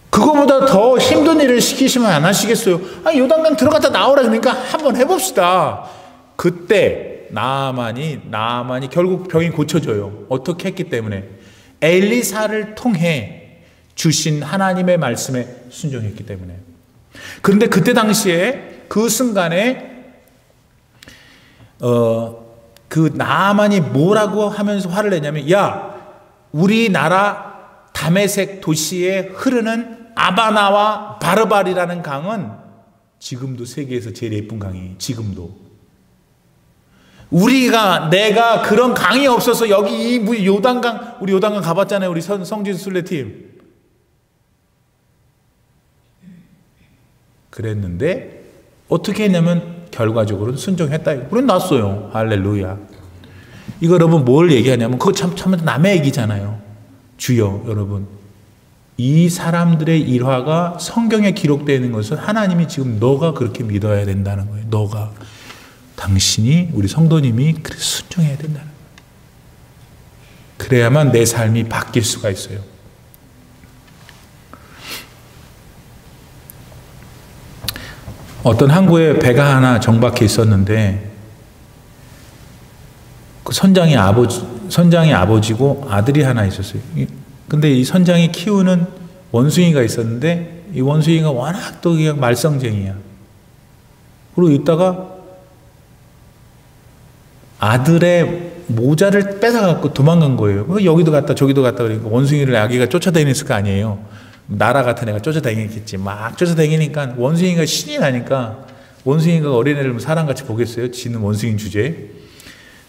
그거보다 더 힘든 일을 시키시면 안 하시겠어요? 아니 요단강 들어갔다 나오라 그러니까 한번 해봅시다. 그때 나아만이 결국 병이 고쳐져요. 어떻게 했기 때문에? 엘리사를 통해 주신 하나님의 말씀에 순종했기 때문에. 그런데 그때 당시에 그 순간에 그 나아만이 뭐라고 하면서 화를 내냐면 야 우리나라 다메섹 도시에 흐르는 아바나와 바르발이라는 강은 지금도 세계에서 제일 예쁜 강이에요. 지금도. 내가 그런 강이 없어서 여기 이 요단강, 우리 요단강 가봤잖아요. 우리 성진 순례팀. 그랬는데 어떻게 했냐면 결과적으로는 순종했다. 우리는 났어요. 할렐루야. 이거 여러분 뭘 얘기하냐면 그거 참 남의 얘기잖아요. 주여 여러분. 이 사람들의 일화가 성경에 기록되어 있는 것은 하나님이 지금 너가 그렇게 믿어야 된다는 거예요. 너가. 당신이 우리 성도님이 그래서 순종해야 된다는 거예요. 그래야만 내 삶이 바뀔 수가 있어요. 어떤 항구에 배가 하나 정박해 있었는데 그 선장이 아버지고 아들이 하나 있었어요. 근데 이 선장이 키우는 원숭이가 있었는데 이 원숭이가 워낙 또 그냥 말썽쟁이야. 그리고 있다가 아들의 모자를 뺏어갖고 도망간 거예요. 여기도 갔다 저기도 갔다 그러니까 원숭이를 아기가 쫓아다녔을 거 아니에요. 나라 같은 애가 쫓아다니겠지. 막 쫓아다니니까 원숭이가 신이 나니까 원숭이가 어린애를 사람같이 보겠어요. 지는 원숭이 주제에.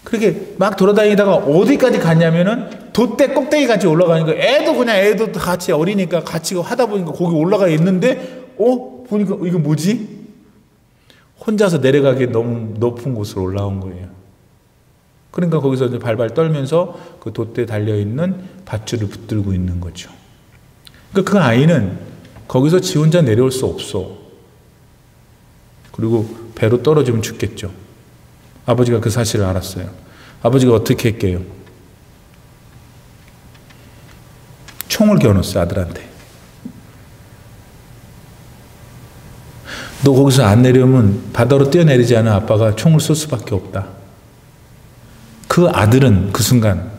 그렇게 막 돌아다니다가 어디까지 갔냐면은 돛대 꼭대기 같이 올라가니까 애도 같이 어리니까 같이 하다 보니까 거기 올라가 있는데 보니까 이거 뭐지? 혼자서 내려가기 너무 높은 곳으로 올라온 거예요. 그러니까 거기서 이제 발발 떨면서 그 돛대에 달려있는 밧줄을 붙들고 있는 거죠. 그러니까 그 아이는 거기서 지 혼자 내려올 수 없어. 그리고 배로 떨어지면 죽겠죠. 아버지가 그 사실을 알았어요. 아버지가 어떻게 했게요? 총을 겨눴어요, 아들한테. 너 거기서 안 내려오면 바다로 뛰어내리지 않은 아빠가 총을 쏠 수밖에 없다. 그 아들은 그 순간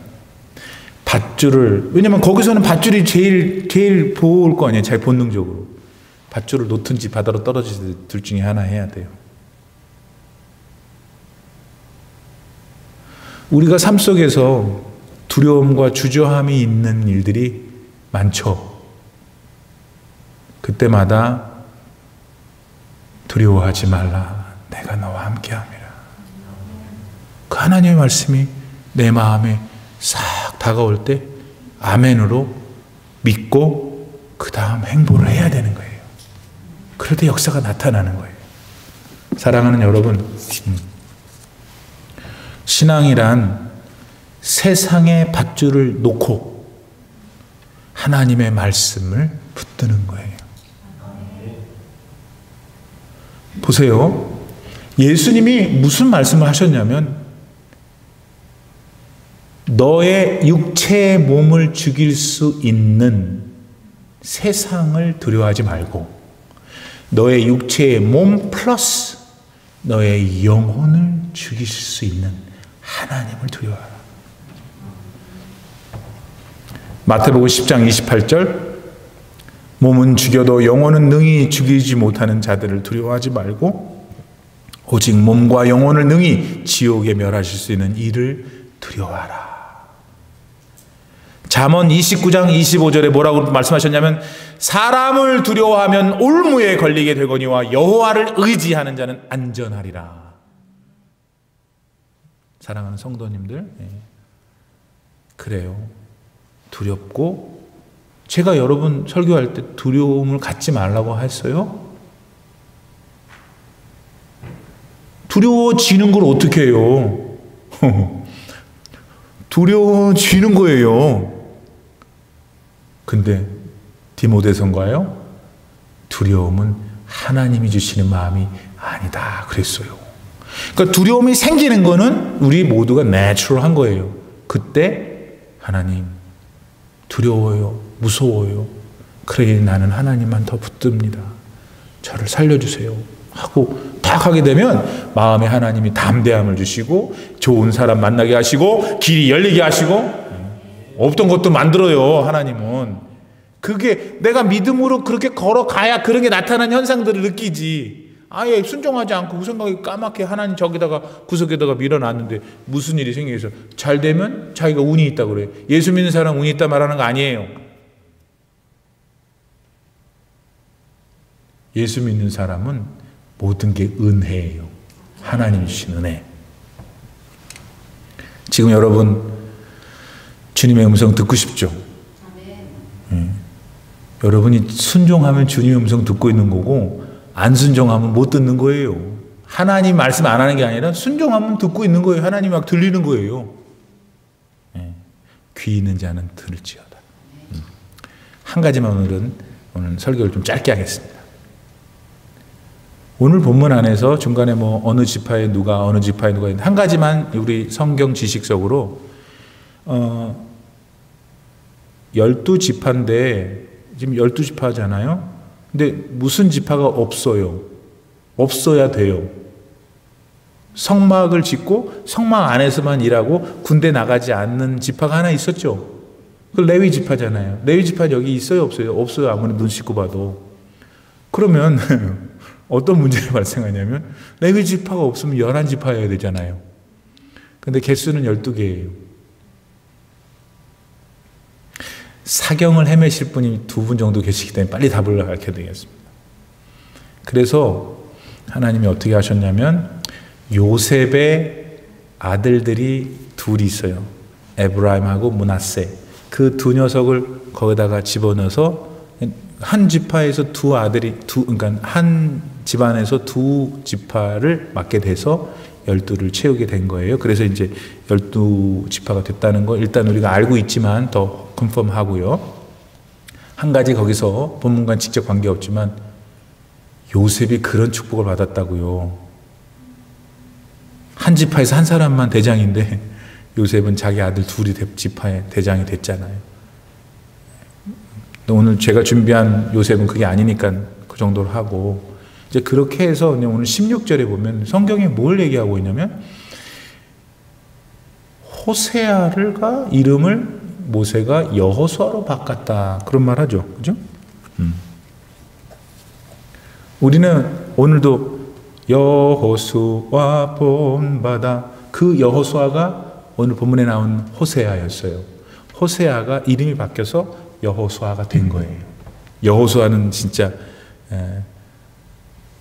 밧줄을, 왜냐면 거기서는 밧줄이 제일 보호올 거 아니에요. 자기 본능적으로. 밧줄을 놓든지 바다로 떨어지든지 둘 중에 하나 해야 돼요. 우리가 삶 속에서 두려움과 주저함이 있는 일들이 많죠. 그때마다 두려워하지 말라. 내가 너와 함께함이라. 그 하나님의 말씀이 내 마음에 싹 다가올 때 아멘으로 믿고 그 다음 행보를 해야 되는 거예요. 그럴 때 역사가 나타나는 거예요. 사랑하는 여러분, 신앙이란 세상의 밧줄을 놓고 하나님의 말씀을 붙드는 거예요. 보세요. 예수님이 무슨 말씀을 하셨냐면 너의 육체의 몸을 죽일 수 있는 세상을 두려워하지 말고 너의 육체의 몸 플러스 너의 영혼을 죽이실 수 있는 하나님을 두려워하라. 마태복음 10장 28절 몸은 죽여도 영혼은 능히 죽이지 못하는 자들을 두려워하지 말고 오직 몸과 영혼을 능히 지옥에 멸하실 수 있는 이를 두려워하라. 잠언 29장 25절에 뭐라고 말씀하셨냐면 사람을 두려워하면 올무에 걸리게 되거니와 여호와를 의지하는 자는 안전하리라. 사랑하는 성도님들, 그래요. 두렵고 제가 여러분 설교할 때 두려움을 갖지 말라고 했어요? 두려워지는 걸 어떻게 해요? 두려워지는 거예요. 근데 디모데전가요? 두려움은 하나님이 주시는 마음이 아니다 그랬어요. 그러니까 두려움이 생기는 거는 우리 모두가 내추럴한 거예요. 그때 하나님 두려워요, 무서워요. 그래 나는 하나님만 더 붙듭니다. 저를 살려주세요 하고 딱 하게 되면 마음에 하나님이 담대함을 주시고 좋은 사람 만나게 하시고 길이 열리게 하시고 없던 것도 만들어요. 하나님은 그게 내가 믿음으로 그렇게 걸어가야 그런 게 나타나는 현상들을 느끼지. 아예 순종하지 않고 그 생각이 까맣게 하나님 저기다가 구석에다가 밀어놨는데 무슨 일이 생겨서 잘 되면 자기가 운이 있다고 그래요. 예수 믿는 사람 운이 있다 말하는 거 아니에요. 예수 믿는 사람은 모든 게 은혜예요. 하나님 주신 은혜. 지금 여러분 주님의 음성 듣고 싶죠? 여러분이 순종하면 주님의 음성 듣고 있는 거고 안 순종하면 못 듣는 거예요. 하나님 말씀 안 하는 게 아니라 순종하면 듣고 있는 거예요. 하나님이 막 들리는 거예요. 귀 있는 자는 들을지어다. 한 가지만 오늘 설교를 좀 짧게 하겠습니다. 오늘 본문 안에서 중간에 뭐 어느 지파에 누가 어느 지파에 누가 있는데 한 가지만 우리 성경 지식적으로 12지파인데 지금 12지파잖아요. 근데 무슨 지파가 없어요. 없어야 돼요. 성막을 짓고 성막 안에서만 일하고 군대 나가지 않는 지파가 하나 있었죠. 그 레위 지파잖아요. 레위 지파 여기 있어요, 없어요? 없어요. 아무리 눈 씻고 봐도. 그러면 어떤 문제가 발생하냐면 레위 지파가 없으면 11지파여야 되잖아요. 근데 개수는 12개예요. 사경을 헤매실 분이 2분 정도 계시기 때문에 빨리 답을 밝혀야 되겠습니다. 그래서 하나님이 어떻게 하셨냐면 요셉의 아들들이 둘이 있어요. 에브라임하고 므낫세. 그 두 녀석을 거기다가 집어넣어서 한 지파에서 두 아들이 그러니까 한 집안에서 두 지파를 맡게 돼서 12를 채우게 된 거예요. 그래서 이제 12지파가 됐다는 거 일단 우리가 알고 있지만 더 컨펌하고요. 한 가지 거기서 본문과 직접 관계없지만 요셉이 그런 축복을 받았다고요. 한 지파에서 한 사람만 대장인데 요셉은 자기 아들 둘이 지파의 대장이 됐잖아요. 오늘 제가 준비한 요셉은 그게 아니니까 그 정도로 하고 이제 그렇게 해서 오늘 16절에 보면 성경에 뭘 얘기하고 있냐면 호세아가 이름을 모세가 여호수아로 바꿨다. 그런 말 하죠. 그죠? 우리는 오늘도 여호수아 본받아, 그 여호수아가 오늘 본문에 나온 호세아였어요. 호세아가 이름이 바뀌어서 여호수아가 된 거예요. 여호수아는 진짜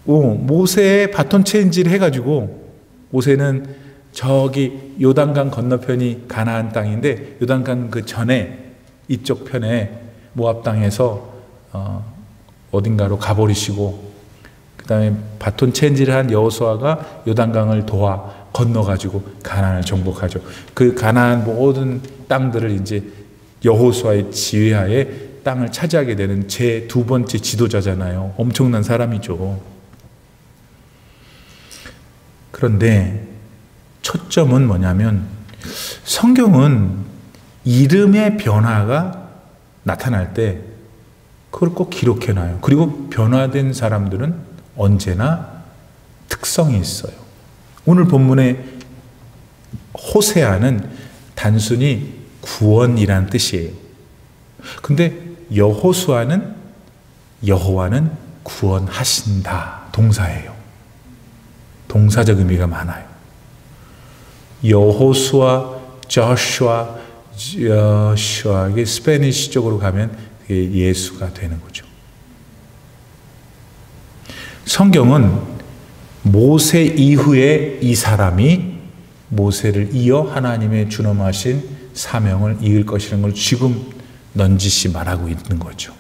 모세의 바톤 체인지를 해가지고, 모세는 저기 요단강 건너편이 가나안 땅인데 요단강 그 전에 이쪽 편에 모압 땅에서 어딘가로 가버리시고, 그 다음에 바톤 체인지를 한 여호수아가 요단강을 도와 건너가지고 가나안을 정복하죠. 그 가나안 모든 땅들을 이제 여호수아의 지휘하에 땅을 차지하게 되는 제 두 번째 지도자잖아요. 엄청난 사람이죠. 그런데 초점은 뭐냐면, 성경은 이름의 변화가 나타날 때 그걸 꼭 기록해놔요. 그리고 변화된 사람들은 언제나 특성이 있어요. 오늘 본문의 호세아는 단순히 구원이라는 뜻이에요. 근데 여호수아는 여호와는 구원하신다. 동사예요. 동사적 의미가 많아요. 여호수아, 조슈아, 이게 스페니시 쪽으로 가면 그게 예수가 되는 거죠. 성경은 모세 이후에 이 사람이 모세를 이어 하나님의 준엄하신 사명을 이을 것이라는 걸 지금 넌지시 말하고 있는 거죠.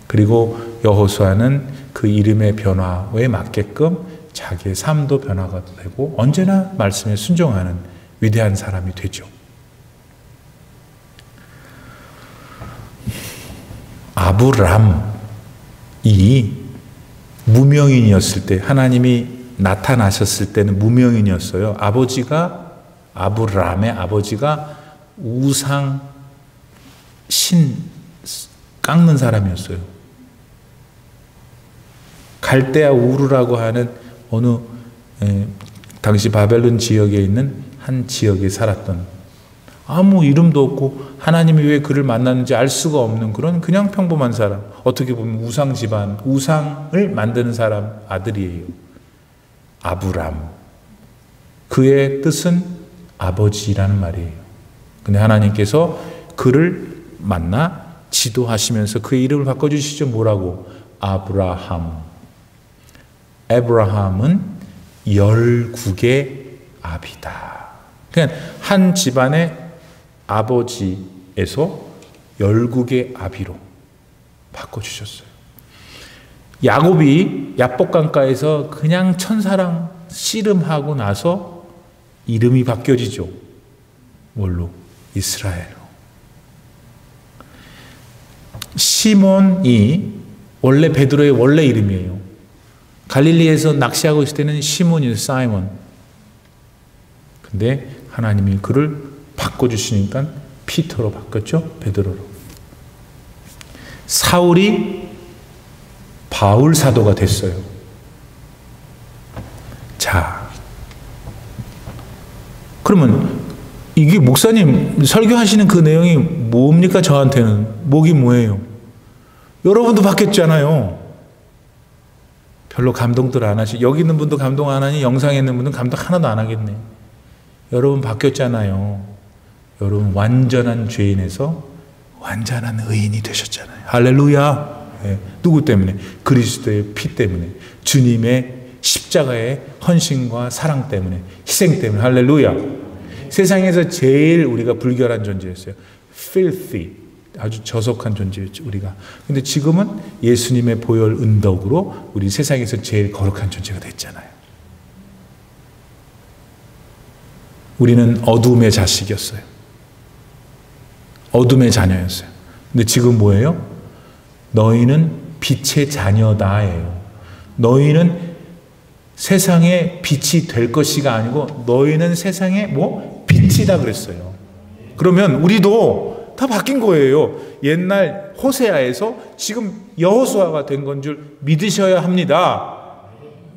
그리고 여호수아는 그 이름의 변화에 맞게끔 자기의 삶도 변화가 되고 언제나 말씀에 순종하는 위대한 사람이 되죠. 아브람이 무명인이었을 때, 하나님이 나타나셨을 때는 무명인이었어요. 아브람의 아버지가 우상 신 깎는 사람이었어요. 갈대아 우르라고 하는 어느 당시 바벨론 지역에 있는 한 지역에 살았던, 아무 이름도 없고 하나님이 왜 그를 만났는지 알 수가 없는 그냥 평범한 사람, 어떻게 보면 우상 집안, 우상을 만드는 사람 아들이에요. 아브람. 그의 뜻은 아버지라는 말이에요. 근데 하나님께서 그를 만나 지도하시면서 그의 이름을 바꿔주시죠. 뭐라고? 아브라함. 에브라함은 열국의 아비다. 그러니까 한 집안의 아버지에서 열국의 아비로 바꿔주셨어요. 야곱이 야복강가에서 그냥 천사랑 씨름하고 나서 이름이 바뀌어지죠. 뭘로? 이스라엘로. 시몬이 원래 베드로의 원래 이름이에요. 갈릴리에서 낚시하고 있을 때는 시몬이에요. 사이먼. 근데 하나님이 그를 바꿔주시니까 피터로 바꿨죠. 베드로로. 사울이 바울 사도가 됐어요. 자, 그러면 이게 목사님 설교하시는 그 내용이 뭡니까? 저한테는 목이 뭐예요? 여러분도 바뀌었잖아요. 별로 감동들 안 하시. 여기 있는 분도 감동 안 하니 영상에 있는 분은 감동 하나도 안 하겠네. 여러분 바뀌었잖아요. 여러분 완전한 죄인에서 완전한 의인이 되셨잖아요. 할렐루야. 네. 누구 때문에? 그리스도의 피 때문에, 주님의 십자가의 헌신과 사랑 때문에, 희생 때문에. 할렐루야. 세상에서 제일 우리가 불결한 존재였어요. filthy. 아주 저속한 존재였죠, 우리가. 근데 지금은 예수님의 보혈 은덕으로 우리 세상에서 제일 거룩한 존재가 됐잖아요. 우리는 어둠의 자식이었어요. 어둠의 자녀였어요. 근데 지금 뭐예요? 너희는 빛의 자녀다예요. 너희는 세상의 빛이 될 것이가 아니고 너희는 세상의 빛이다 그랬어요. 그러면 우리도 다 바뀐 거예요. 옛날 호세아에서 지금 여호수아가 된 건 줄 믿으셔야 합니다.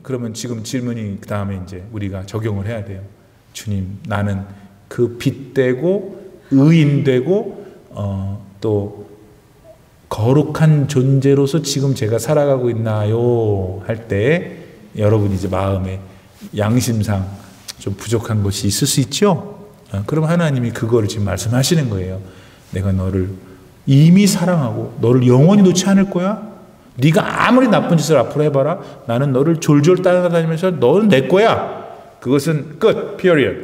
그러면 지금 질문이 그 다음에 이제 우리가 적용을 해야 돼요. 주님, 나는 그 빛되고 의인되고 또 거룩한 존재로서 지금 제가 살아가고 있나요? 할 때 여러분이 이제 마음에 양심상 좀 부족한 것이 있을 수 있죠? 그럼 하나님이 그거를 지금 말씀하시는 거예요. 내가 너를 이미 사랑하고 너를 영원히 놓지 않을 거야. 네가 아무리 나쁜 짓을 앞으로 해봐라. 나는 너를 졸졸 따라다니면서 너는 내 거야. 그것은 끝. period.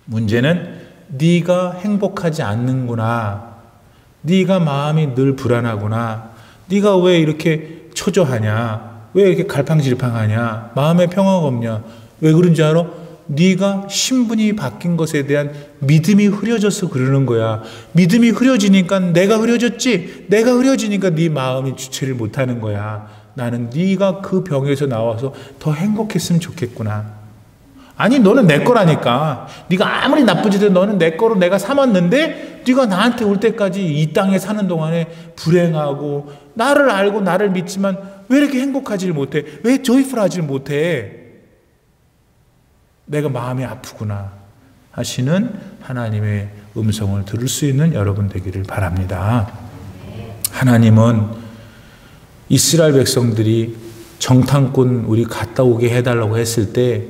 문제는 네가 행복하지 않는구나. 네가 마음이 늘 불안하구나. 네가 왜 이렇게 초조하냐. 왜 이렇게 갈팡질팡하냐. 마음에 평화가 없냐. 왜 그런지 알아? 네가 신분이 바뀐 것에 대한 믿음이 흐려져서 그러는 거야. 믿음이 흐려지니까 내가 흐려졌지. 내가 흐려지니까 네 마음이 주체를 못하는 거야. 나는 네가 그 병에서 나와서 더 행복했으면 좋겠구나. 아니 너는 내 거라니까. 네가 아무리 나쁜 짓을 너는 내 거로 내가 삼았는데 네가 나한테 올 때까지 이 땅에 사는 동안에 불행하고 나를 알고 나를 믿지만 왜 이렇게 행복하지 못해? 왜 조이풀하지 못해? 내가 마음이 아프구나 하시는 하나님의 음성을 들을 수 있는 여러분 되기를 바랍니다. 하나님은 이스라엘 백성들이 정탐꾼 우리 갔다 오게 해달라고 했을 때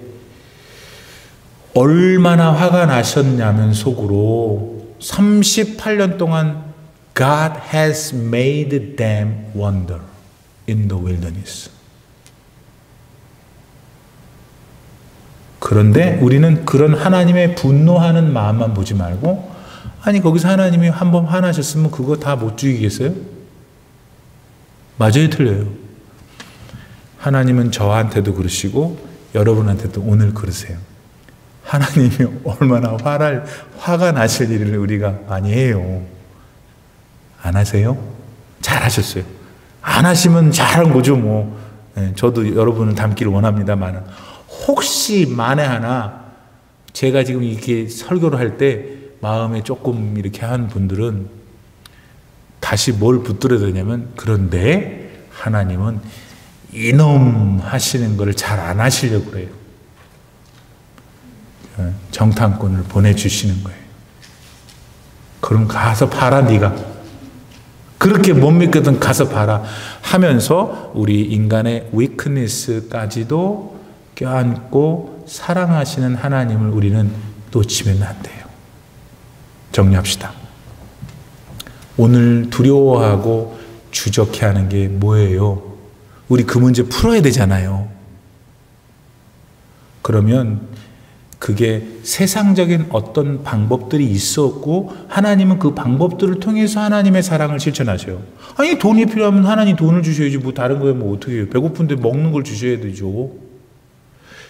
얼마나 화가 나셨냐면 속으로 38년 동안 God has made them wander in the wilderness. 그런데 우리는 그런 하나님의 분노하는 마음만 보지 말고 아니 거기서 하나님이 한번 화나셨으면 그거 다 못 죽이겠어요? 맞아요, 틀려요? 하나님은 저한테도 그러시고 여러분한테도 오늘 그러세요. 하나님이 얼마나 화가 나실 일을 우리가 많이 해요. 안 하세요? 잘하셨어요. 안 하시면 잘한 거죠 뭐. 네, 저도 여러분을 닮기를 원합니다만 혹시 만에 하나 제가 지금 이렇게 설교를 할 때 마음에 조금 이렇게 한 분들은 다시 뭘 붙들어야 되냐면 그런데 하나님은 이놈 하시는 거를 잘 안 하시려고 그래요. 정탐꾼을 보내주시는 거예요. 그럼 가서 봐라 네가. 그렇게 못 믿거든 가서 봐라 하면서 우리 인간의 위크니스까지도 껴안고 사랑하시는 하나님을 우리는 놓치면 안 돼요. 정리합시다. 오늘 두려워하고 주저케하는 게 뭐예요? 우리 그 문제 풀어야 되잖아요. 그러면 그게 세상적인 어떤 방법들이 있었고 하나님은 그 방법들을 통해서 하나님의 사랑을 실천하셔요. 아니 돈이 필요하면 하나님 돈을 주셔야지 뭐 다른 거에 뭐 어떻게 해요. 배고픈데 먹는 걸 주셔야 되죠.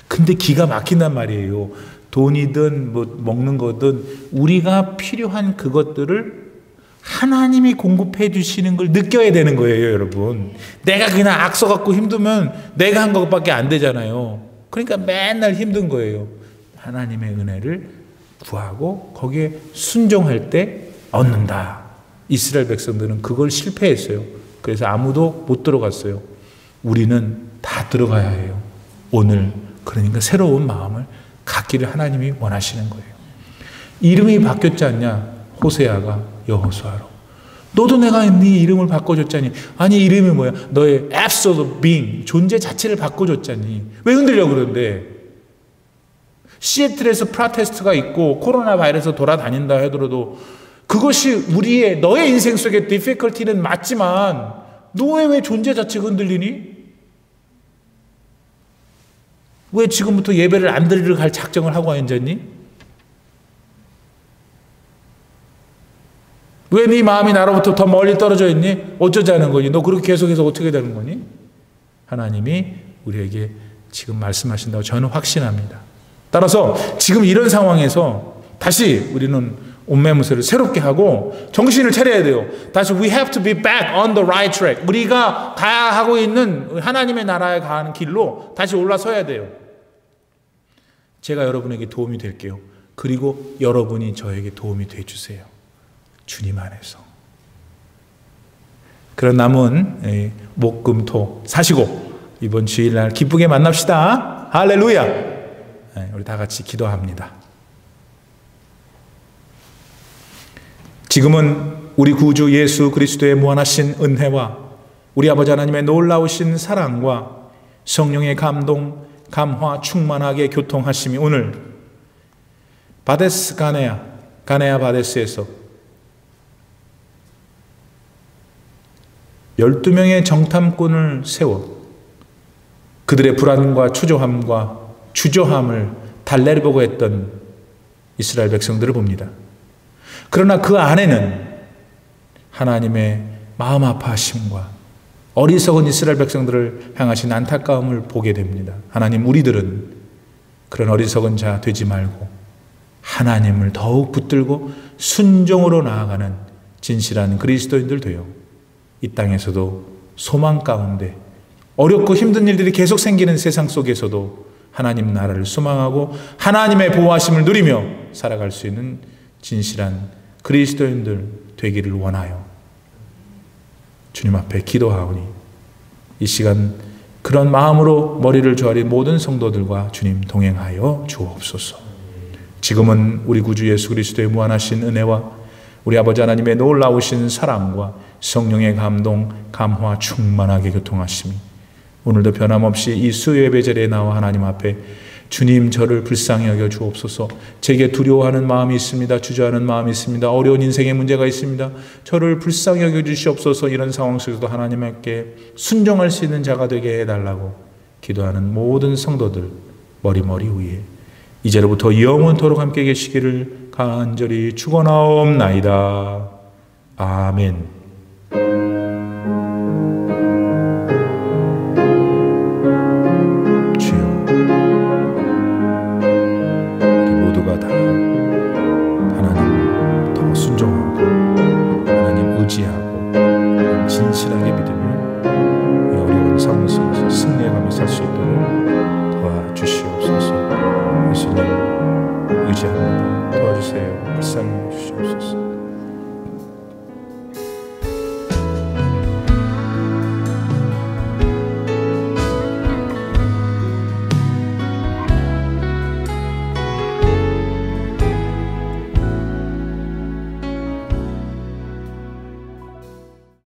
근데 기가 막힌단 말이에요. 돈이든 뭐 먹는 거든 우리가 필요한 그것들을 하나님이 공급해 주시는 걸 느껴야 되는 거예요, 여러분. 내가 그냥 악서 갖고 힘들면 내가 한 것밖에 안 되잖아요. 그러니까 맨날 힘든 거예요. 하나님의 은혜를 구하고 거기에 순종할 때 얻는다. 이스라엘 백성들은 그걸 실패했어요. 그래서 아무도 못 들어갔어요. 우리는 다 들어가야 해요. 오늘 그러니까 새로운 마음을 갖기를 하나님이 원하시는 거예요. 이름이 바뀌었지 않냐? 호세아가 여호수아로. 너도 내가 네 이름을 바꿔줬잖니. 아니 이름이 뭐야? 너의 absolute being, 존재 자체를 바꿔줬잖니. 왜 흔들려 그러는데? 시애틀에서 프로테스트가 있고 코로나 바이러스 돌아다닌다 하더라도 그것이 우리의 너의 인생 속의 difficulty는 맞지만 너의 왜 존재 자체가 흔들리니? 왜 지금부터 예배를 안 드리러 갈 작정을 하고 앉았니? 왜 네 마음이 나로부터 더 멀리 떨어져 있니? 어쩌자는 거니? 너 그렇게 계속해서 어떻게 되는 거니? 하나님이 우리에게 지금 말씀하신다고 저는 확신합니다. 따라서 지금 이런 상황에서 다시 우리는 옷매무새를 새롭게 하고 정신을 차려야 돼요. 다시 we have to be back on the right track. 우리가 가야 하고 있는 하나님의 나라에 가는 길로 다시 올라서야 돼요. 제가 여러분에게 도움이 될게요. 그리고 여러분이 저에게 도움이 되주세요. 주님 안에서. 그런 남은 목금토 사시고 이번 주일날 기쁘게 만납시다. 할렐루야. 우리 다 같이 기도합니다. 지금은 우리 구주 예수 그리스도의 무한하신 은혜와 우리 아버지 하나님의 놀라우신 사랑과 성령의 감동, 감화, 충만하게 교통하심이 오늘 바데스 가네아 바데스에서 12명의 정탐꾼을 세워 그들의 불안과 초조함과 주저함을 달래보고 했던 이스라엘 백성들을 봅니다. 그러나 그 안에는 하나님의 마음 아파하심과 어리석은 이스라엘 백성들을 향하신 안타까움을 보게 됩니다. 하나님, 우리들은 그런 어리석은 자 되지 말고 하나님을 더욱 붙들고 순종으로 나아가는 진실한 그리스도인들 되어 이 땅에서도 소망 가운데 어렵고 힘든 일들이 계속 생기는 세상 속에서도 하나님 나라를 소망하고 하나님의 보호하심을 누리며 살아갈 수 있는 진실한 그리스도인들 되기를 원하여 주님 앞에 기도하오니 이 시간 그런 마음으로 머리를 조아린 모든 성도들과 주님 동행하여 주옵소서. 지금은 우리 구주 예수 그리스도의 무한하신 은혜와 우리 아버지 하나님의 놀라우신 사랑과 성령의 감동, 감화 충만하게 교통하심이 오늘도 변함없이 이 수요예배 자리에 나와 하나님 앞에 주님 저를 불쌍히 여겨 주옵소서. 제게 두려워하는 마음이 있습니다. 주저하는 마음이 있습니다. 어려운 인생의 문제가 있습니다. 저를 불쌍히 여겨 주시옵소서. 이런 상황 속에서도 하나님께 순종할 수 있는 자가 되게 해달라고 기도하는 모든 성도들 머리 위에 이제로부터 영원토록 함께 계시기를 간절히 축원하옵나이다. 아멘. 진실하게 믿으며 이 어려운 상황 속에서 승리해가며 살 수 있도록 도와주시옵소서. 예수님 의지합니다. 도와주세요. 불쌍히 해주시옵소서.